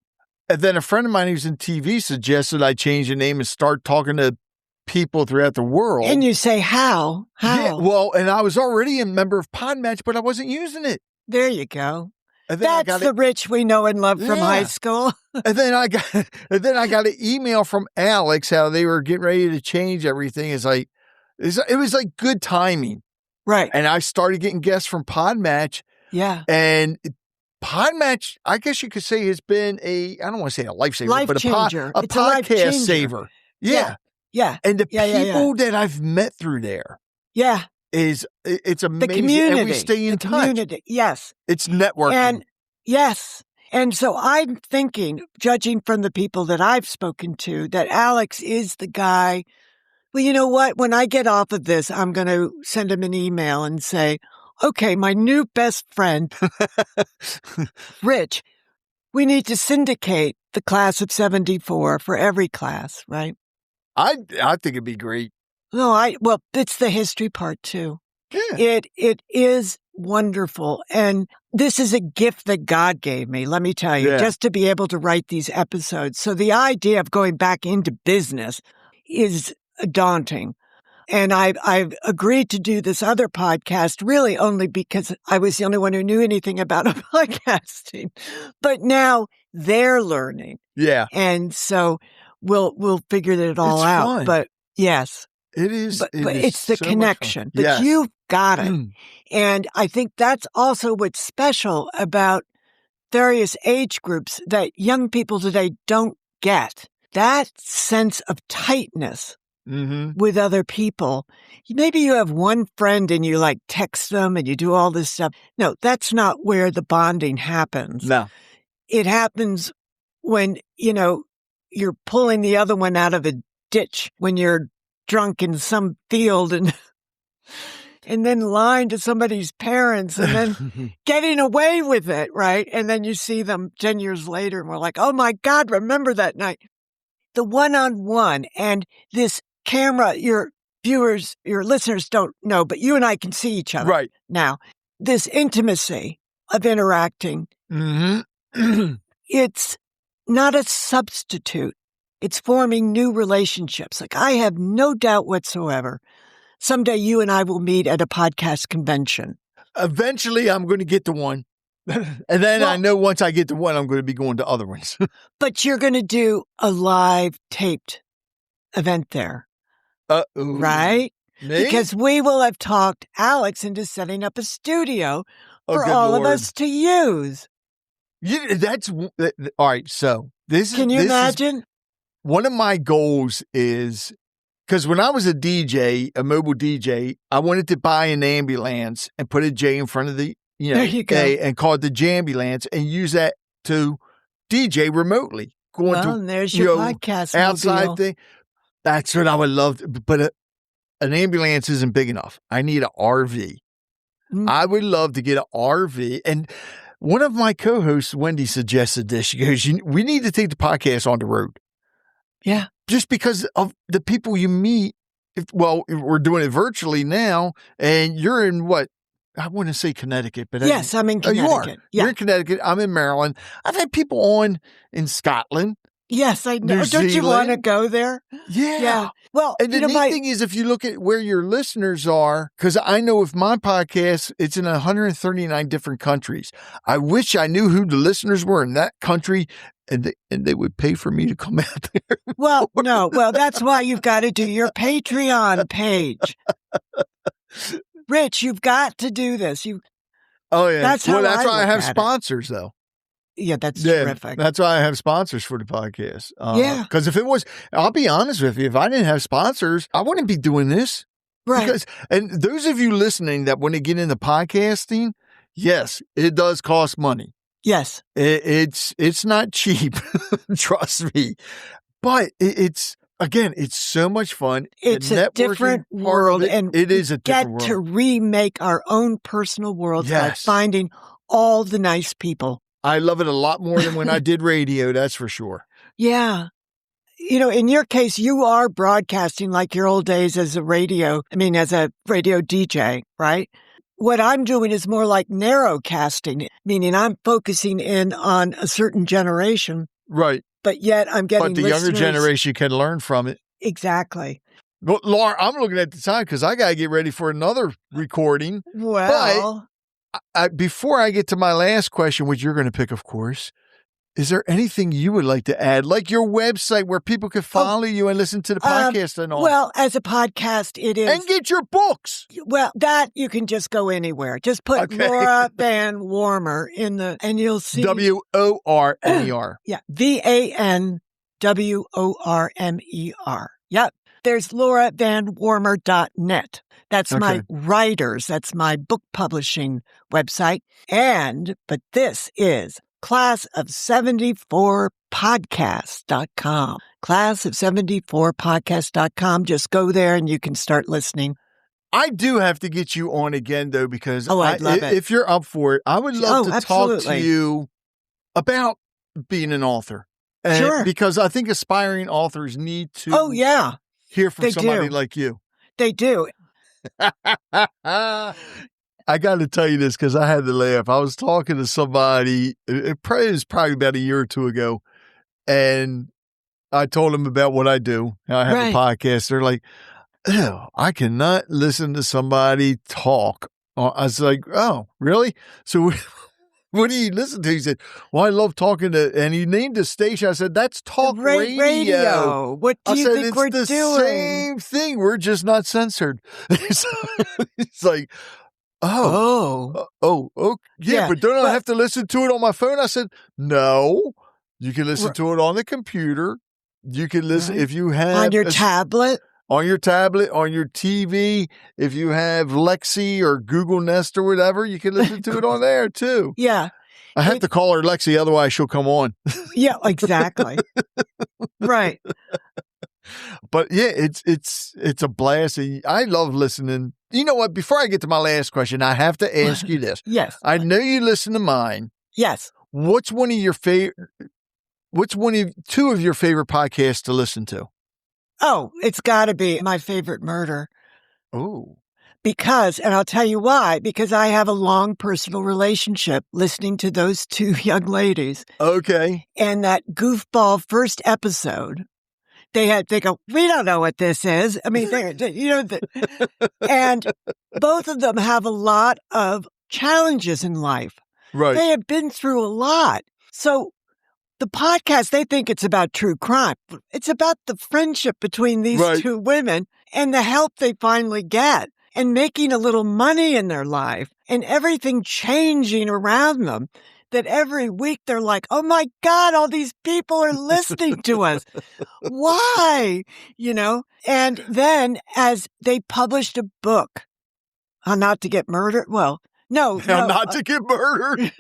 And then a friend of mine who's in TV suggested I change the name and start talking to people throughout the world. And you say, how? Yeah, well, and I was already a member of Podmatch, but I wasn't using it. There you go. And then That's the Rich we know and love from high school. and then I got an email from Alex how they were getting ready to change everything. It was like good timing. Right. And I started getting guests from Podmatch. Yeah. And Podmatch, I guess you could say, has been I don't want to say a lifesaver, but a podcast saver. Yeah. Yeah. And the people that I've met through there. Yeah. It's amazing. The community. And we stay in touch. Community. Yes. It's networking. And yes. And so I'm thinking, judging from the people that I've spoken to, that Alex is the guy. Well, you know what? When I get off of this, I'm going to send him an email and say, okay, my new best friend, Rich, we need to syndicate the class of 74 for every class, right? I think it'd be great. No, well, it's the history part too. Yeah. It is wonderful. And this is a gift that God gave me, let me tell you, just to be able to write these episodes. So the idea of going back into business is daunting. And I've agreed to do this other podcast really only because I was the only one who knew anything about podcasting. But now they're learning. Yeah. And so we'll figure it all out. Fun. But yes. It is. But it's the so connection. But yes. you've got it. And I think that's also what's special about various age groups that young people today don't get. That sense of tightness with other people. Maybe you have one friend and you like text them and you do all this stuff. No, that's not where the bonding happens. No. It happens when, you're pulling the other one out of a ditch when you're drunk in some field and then lying to somebody's parents and then getting away with it, right? And then you see them 10 years later and we're like, oh my God, remember that night. The one-on-one and this camera, your viewers, your listeners don't know, but you and I can see each other right now. This intimacy of interacting, it's not a substitute. It's forming new relationships. Like I have no doubt whatsoever. Someday you and I will meet at a podcast convention. Eventually, I'm going to get to one. And then I know once I get to one, I'm going to be going to other ones. But you're going to do a live taped event there. Right? Me? Because we will have talked Alex into setting up a studio for all of us to use. Yeah, that's all right. So Can you imagine? One of my goals is, because when I was a DJ, a mobile DJ, I wanted to buy an ambulance and put a J in front of the, there you go. A and call it the Jambulance and use that to DJ remotely. And there's your podcast outside mobile. thing. That's what I would love. But an ambulance isn't big enough. I need an RV. I would love to get an RV. And one of my co-hosts, Wendy, suggested this. She goes, we need to take the podcast on the road. Yeah. Just because of the people you meet. We're doing it virtually now, and you're in what? I wouldn't say Connecticut, but yes, I'm in Connecticut. You are. Yeah. You're in Connecticut. I'm in Maryland. I've had people on in Scotland. Yes, I know. Don't you want to go there? Yeah. Well, and the neat thing is, if you look at where your listeners are, because I know with my podcast, it's in 139 different countries. I wish I knew who the listeners were in that country, and they would pay for me to come out there. Well, no. Well, that's why you've got to do your Patreon page. Rich, you've got to do this. Oh, yeah. That's why I have it. Sponsors, though. Yeah, that's terrific. That's why I have sponsors for the podcast. Yeah. Because if it was, I'll be honest with you, if I didn't have sponsors, I wouldn't be doing this. Right. And those of you listening that want to get into podcasting, yes, it does cost money. Yes. It's not cheap, trust me. But it's so much fun. It's The a different networking part of world, and it is we a different get to world. remake our own personal worlds by Yes. finding all the nice people. I love it a lot more than when I did radio, that's for sure. Yeah. In your case, you are broadcasting like your old days as a radio DJ, right? What I'm doing is more like narrowcasting, meaning I'm focusing in on a certain generation. Right. But yet I'm getting But the younger generation can learn from it. Exactly. But Laura, I'm looking at the time because I got to get ready for another recording. Well, But before I get to my last question, which you're going to pick, of course, is there anything you would like to add? Like your website where people could follow you and listen to the podcast and all? Well, as a podcast, it is. And get your books. Well, that you can just go anywhere. Just put Laura Van Warmer and you'll see. WORMER. Yeah. VANWORMER. Yep. There's lauravanwarmer.net. That's my writers. That's my book publishing website. But this is classofseventy4podcast.com. Classofseventy4podcast.com. Just go there and you can start listening. I do have to get you on again, though, because I'd love it. If you're up for it, I would love to absolutely. talk to you about being an author. Sure. Because I think aspiring authors need to hear from somebody like you. They do. I got to tell you this because I had to laugh. I was talking to somebody, it was probably about a year or two ago, and I told them about what I do. I have a podcast. They're like, "Oh, I cannot listen to somebody talk." I was like, "Oh, really?" So what do you listen to? He said, "Well, I love talking to," and he named the station. I said, "That's talk radio." What do you think we're doing? It's the same thing. We're just not censored. It's like, yeah, but don't I have to listen to it on my phone? I said, no, you can listen to it on the computer. You can listen if you have on your tablet. On your tablet, on your TV. If you have Lexi or Google Nest or whatever, you can listen to it on there too. Yeah. I have to call her Lexi, otherwise she'll come on. Yeah, exactly. Right. But yeah, it's a blast. I love listening. You know what? Before I get to my last question, I have to ask you this. Yes. I know you listen to mine. Yes. What's two of your favorite podcasts to listen to? Oh, it's got to be My Favorite Murder. Oh. And I'll tell you why, because I have a long personal relationship listening to those two young ladies. Okay. And that goofball first episode, they go, we don't know what this is. I mean, and both of them have a lot of challenges in life. Right. They have been through a lot. So the podcast, they think it's about true crime. It's about the friendship between these two women and the help they finally get and making a little money in their life and everything changing around them. That every week they're like, oh my God, all these people are listening to us. Why? And then as they published a book, How Not to Get Murdered. Well, no. How Not to Get Murdered.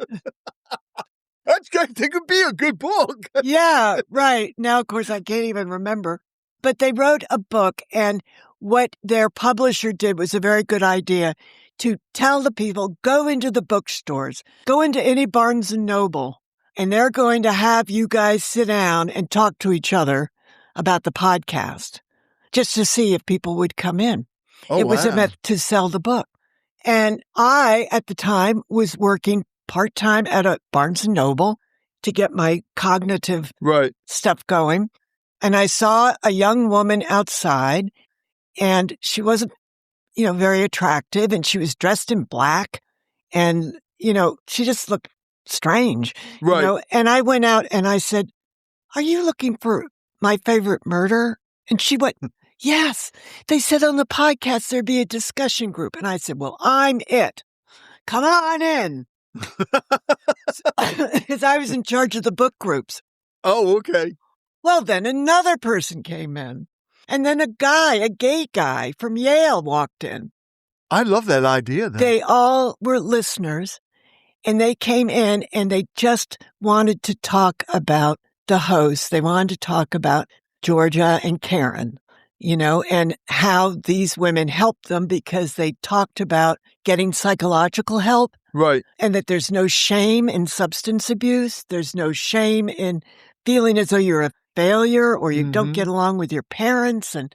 That could be a good book. Yeah, right. Now, of course, I can't even remember. But they wrote a book, and what their publisher did was a very good idea to tell the people, go into the bookstores, go into any Barnes & Noble, and they're going to have you guys sit down and talk to each other about the podcast, just to see if people would come in. It was meant to sell the book. And I, at the time, was working part-time at a Barnes & Noble to get my cognitive stuff going. And I saw a young woman outside, and she wasn't, very attractive, and she was dressed in black, and, she just looked strange. Right. And I went out and I said, are you looking for My Favorite Murder? And she went, yes. They said on the podcast there'd be a discussion group. And I said, well, I'm it. Come on in. Because I was in charge of the book groups. Oh, okay. Well, then another person came in. And then a gay guy from Yale walked in. I love that idea, though. They all were listeners. And they came in and they just wanted to talk about the hosts. They wanted to talk about Georgia and Karen, and how these women helped them because they talked about getting psychological help. Right. And that there's no shame in substance abuse. There's no shame in feeling as though you're a failure or you don't get along with your parents and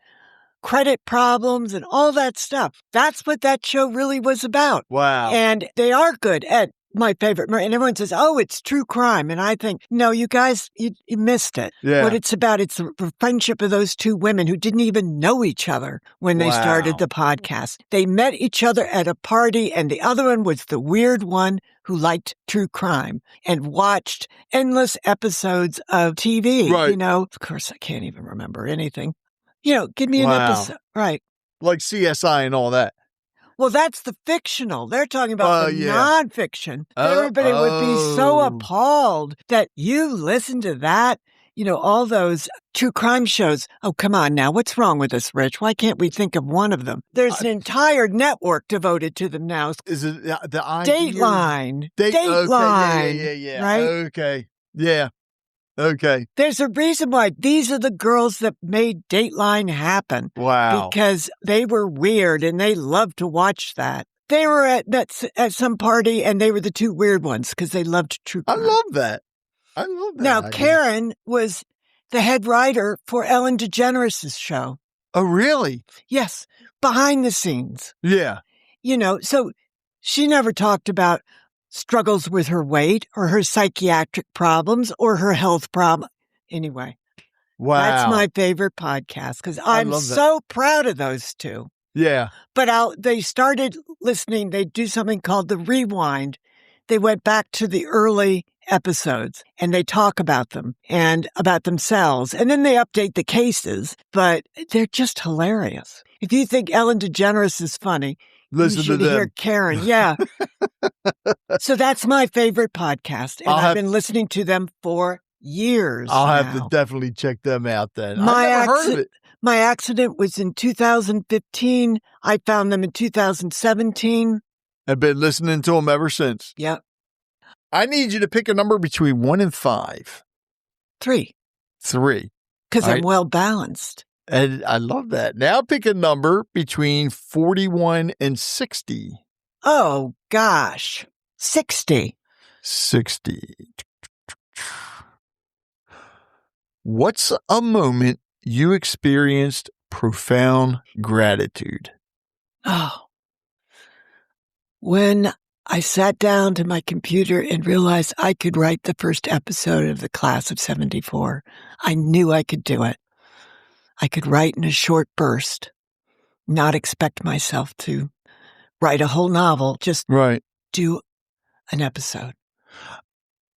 credit problems and all that stuff. That's what that show really was about. Wow. And they are good at my favorite. And everyone says, oh, it's true crime. And I think, no, you guys, you missed it. Yeah. What it's about, it's the friendship of those two women who didn't even know each other when they started the podcast. They met each other at a party, and the other one was the weird one who liked true crime and watched endless episodes of TV. Right. Of course, I can't even remember anything. Give me an episode. Right. Like CSI and all that. Well, that's the fictional. They're talking about the nonfiction. Everybody would be so appalled that you listen to that. All those true crime shows. Oh, come on now. What's wrong with us, Rich? Why can't we think of one of them? There's an entire network devoted to them now. Is it the Dateline? Dateline. Okay, yeah. Right? Okay. Yeah. Okay. There's a reason why these are the girls that made Dateline happen. Wow. Because they were weird and they loved to watch that. They were at some party and they were the two weird ones because they loved true crime. I love that. Now, idea. Karen was the head writer for Ellen DeGeneres' show. Oh, really? Yes. Behind the scenes. Yeah. So she never talked about struggles with her weight or her psychiatric problems or her health problem. Anyway, wow. That's my favorite podcast because I'm so proud of those two. Yeah. But they started listening. They do something called the rewind. They went back to the early episodes and they talk about them and about themselves. And then they update the cases, but they're just hilarious. If you think Ellen DeGeneres is funny, listen you should to them. hear Karen. Yeah. So that's my favorite podcast. And I've been listening to them for years. I'll have to definitely check them out then. I've never heard of it. My accident was in 2015. I found them in 2017. I've been listening to them ever since. Yep. I need you to pick a number between 1 and 5. 3. 3. Because I'm well balanced. And I love that. Now pick a number between 41 and 60. Oh, gosh. 60. 60. What's a moment you experienced profound gratitude? Oh. When I sat down to my computer and realized I could write the first episode of the class of 74. I knew I could do it. I could write in a short burst, not expect myself to write a whole novel, just do an episode.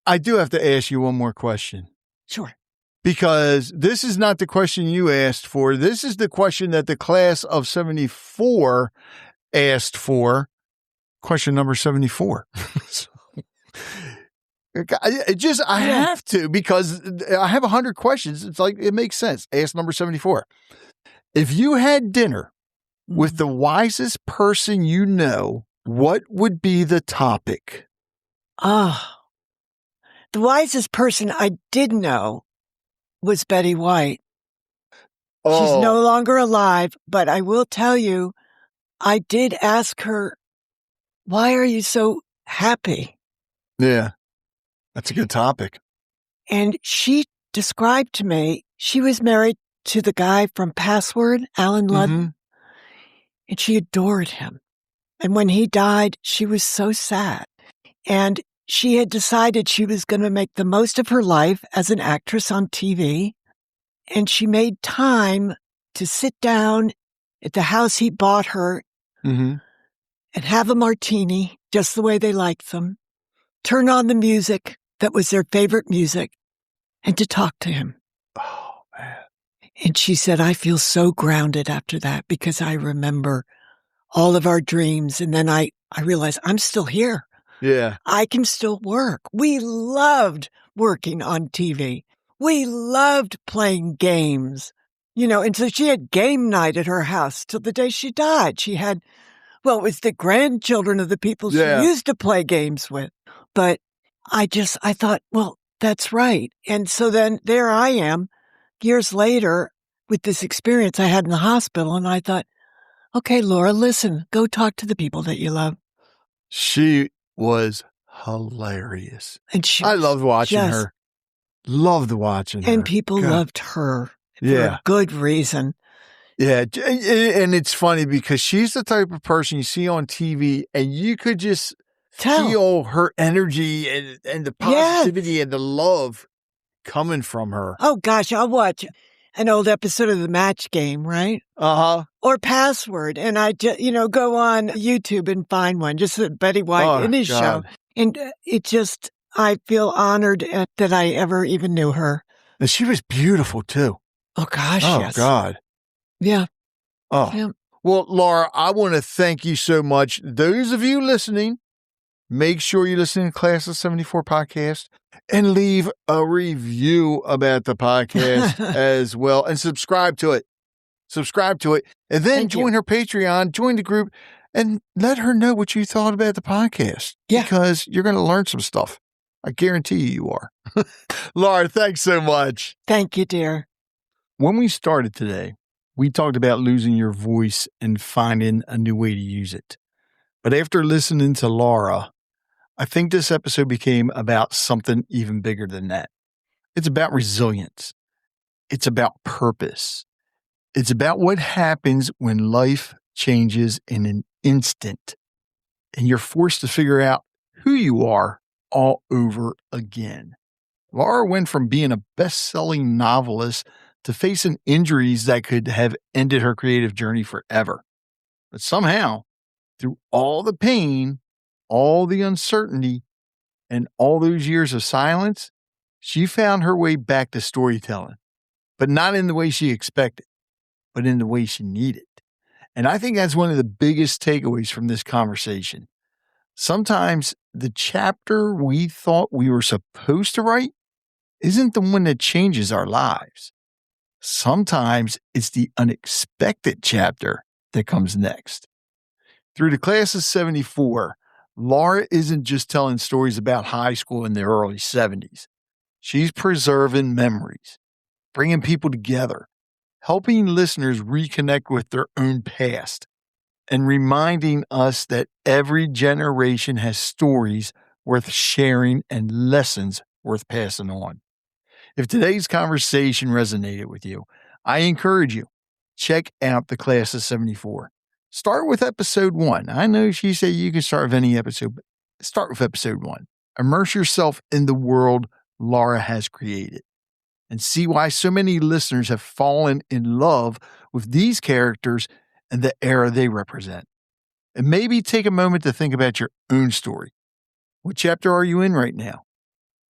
I do have to ask you one more question. Sure. Because this is not the question you asked for. This is the question that the class of 74 asked for. Question number 74. I have to, because I have 100 questions. It's like, it makes sense. Ask number 74. If you had dinner with the wisest person you know, what would be the topic? The wisest person I did know was Betty White. Oh. She's no longer alive, but I will tell you, I did ask her, why are you so happy? Yeah, that's a good topic. And she described to me, she was married to the guy from Password, Alan Ludden, and she adored him. And when he died, she was so sad. And she had decided she was going to make the most of her life as an actress on TV. And she made time to sit down at the house he bought her and have a martini, just the way they liked them, turn on the music that was their favorite music, and to talk to him. Oh, man. And she said, I feel so grounded after that because I remember all of our dreams. And then I realized I'm still here. Yeah. I can still work. We loved working on TV. We loved playing games, and so she had game night at her house till the day she died. She had, it was the grandchildren of the people she used to play games with. But I thought, well, that's right. And so then there I am years later with this experience I had in the hospital. And I thought, okay, Laura, listen, go talk to the people that you love. She was hilarious. And I loved watching her. Loved watching her. And people loved her for a good reason. Yeah. And it's funny because she's the type of person you see on TV and you could just feel her energy and the positivity and the love coming from her. Oh, gosh, I'll watch an old episode of The Match Game, right? Uh-huh. Or Password. And I just, go on YouTube and find one, just Betty White in his show. And I feel honored that I ever even knew her. And she was beautiful, too. Oh, gosh, yes. Oh, God. Yeah. Oh. Yeah. Well, Laura, I want to thank you so much. Those of you listening, make sure you listen to Class of 74 podcast and leave a review about the podcast as well. And subscribe to it. And then join her Patreon, join the group, and let her know what you thought about the podcast. Yeah. Because you're going to learn some stuff. I guarantee you are. Laura, thanks so much. Thank you, dear. When we started today, we talked about losing your voice and finding a new way to use it. But after listening to Laura, I think this episode became about something even bigger than that. It's about resilience. It's about purpose. It's about what happens when life changes in an instant and you're forced to figure out who you are all over again. Laura went from being a best-selling novelist to facing injuries that could have ended her creative journey forever. But somehow, through all the pain, all the uncertainty, and all those years of silence, she found her way back to storytelling, but not in the way she expected, but in the way she needed. And I think that's one of the biggest takeaways from this conversation. Sometimes the chapter we thought we were supposed to write isn't the one that changes our lives. Sometimes it's the unexpected chapter that comes next. Through the Class of 74, Laura isn't just telling stories about high school in the early 70s. She's preserving memories, bringing people together, helping listeners reconnect with their own past, and reminding us that every generation has stories worth sharing and lessons worth passing on. If today's conversation resonated with you, I encourage you, check out the Class of 74. Start with episode 1. I know she said you can start with any episode, but start with episode 1. Immerse yourself in the world Laura has created and see why so many listeners have fallen in love with these characters and the era they represent. And maybe take a moment to think about your own story. What chapter are you in right now?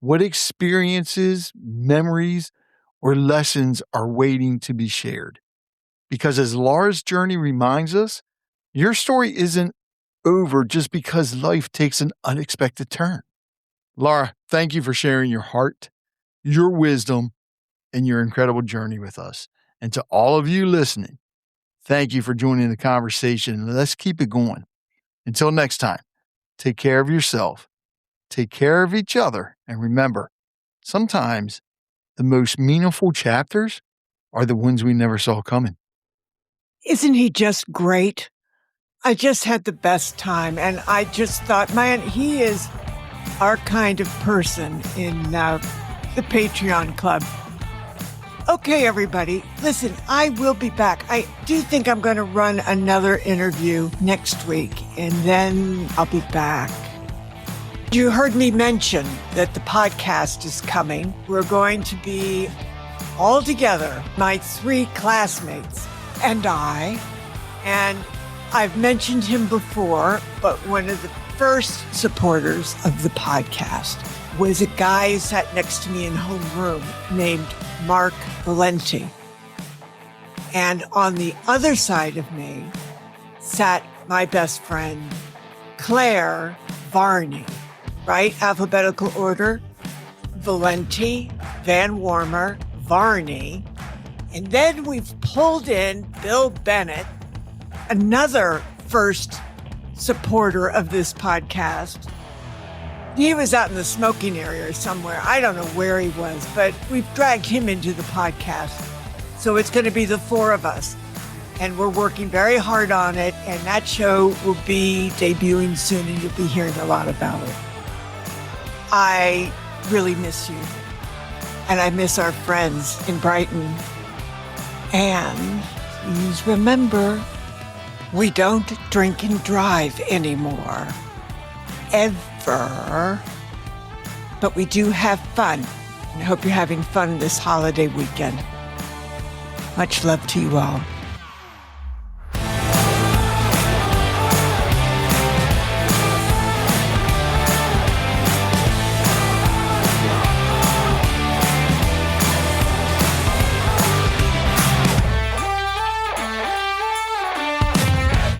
What experiences, memories, or lessons are waiting to be shared? Because as Laura's journey reminds us, your story isn't over just because life takes an unexpected turn. Laura, thank you for sharing your heart, your wisdom, and your incredible journey with us. And to all of you listening, thank you for joining the conversation. Let's keep it going. Until next time, take care of yourself, take care of each other, and remember, sometimes the most meaningful chapters are the ones we never saw coming. Isn't he just great? I just had the best time, and I just thought, man, he is our kind of person in the Patreon club. Okay, everybody, listen, I will be back. I do think I'm going to run another interview next week, and then I'll be back. You heard me mention that the podcast is coming. We're going to be all together, my 3 classmates and I, and I've mentioned him before, but one of the first supporters of the podcast was a guy who sat next to me in homeroom named Mark Valenti. And on the other side of me sat my best friend, Claire Varney, right? Alphabetical order, Valenti, Van Warmer, Varney. And then we've pulled in Bill Bennett, another first supporter of this podcast. He was out in the smoking area or somewhere. I don't know where he was, but we've dragged him into the podcast. So it's going to be the four of us. And we're working very hard on it. And that show will be debuting soon, and you'll be hearing a lot about it. I really miss you. And I miss our friends in Brighton. And please remember, we don't drink and drive anymore. Ever. But we do have fun. And I hope you're having fun this holiday weekend. Much love to you all.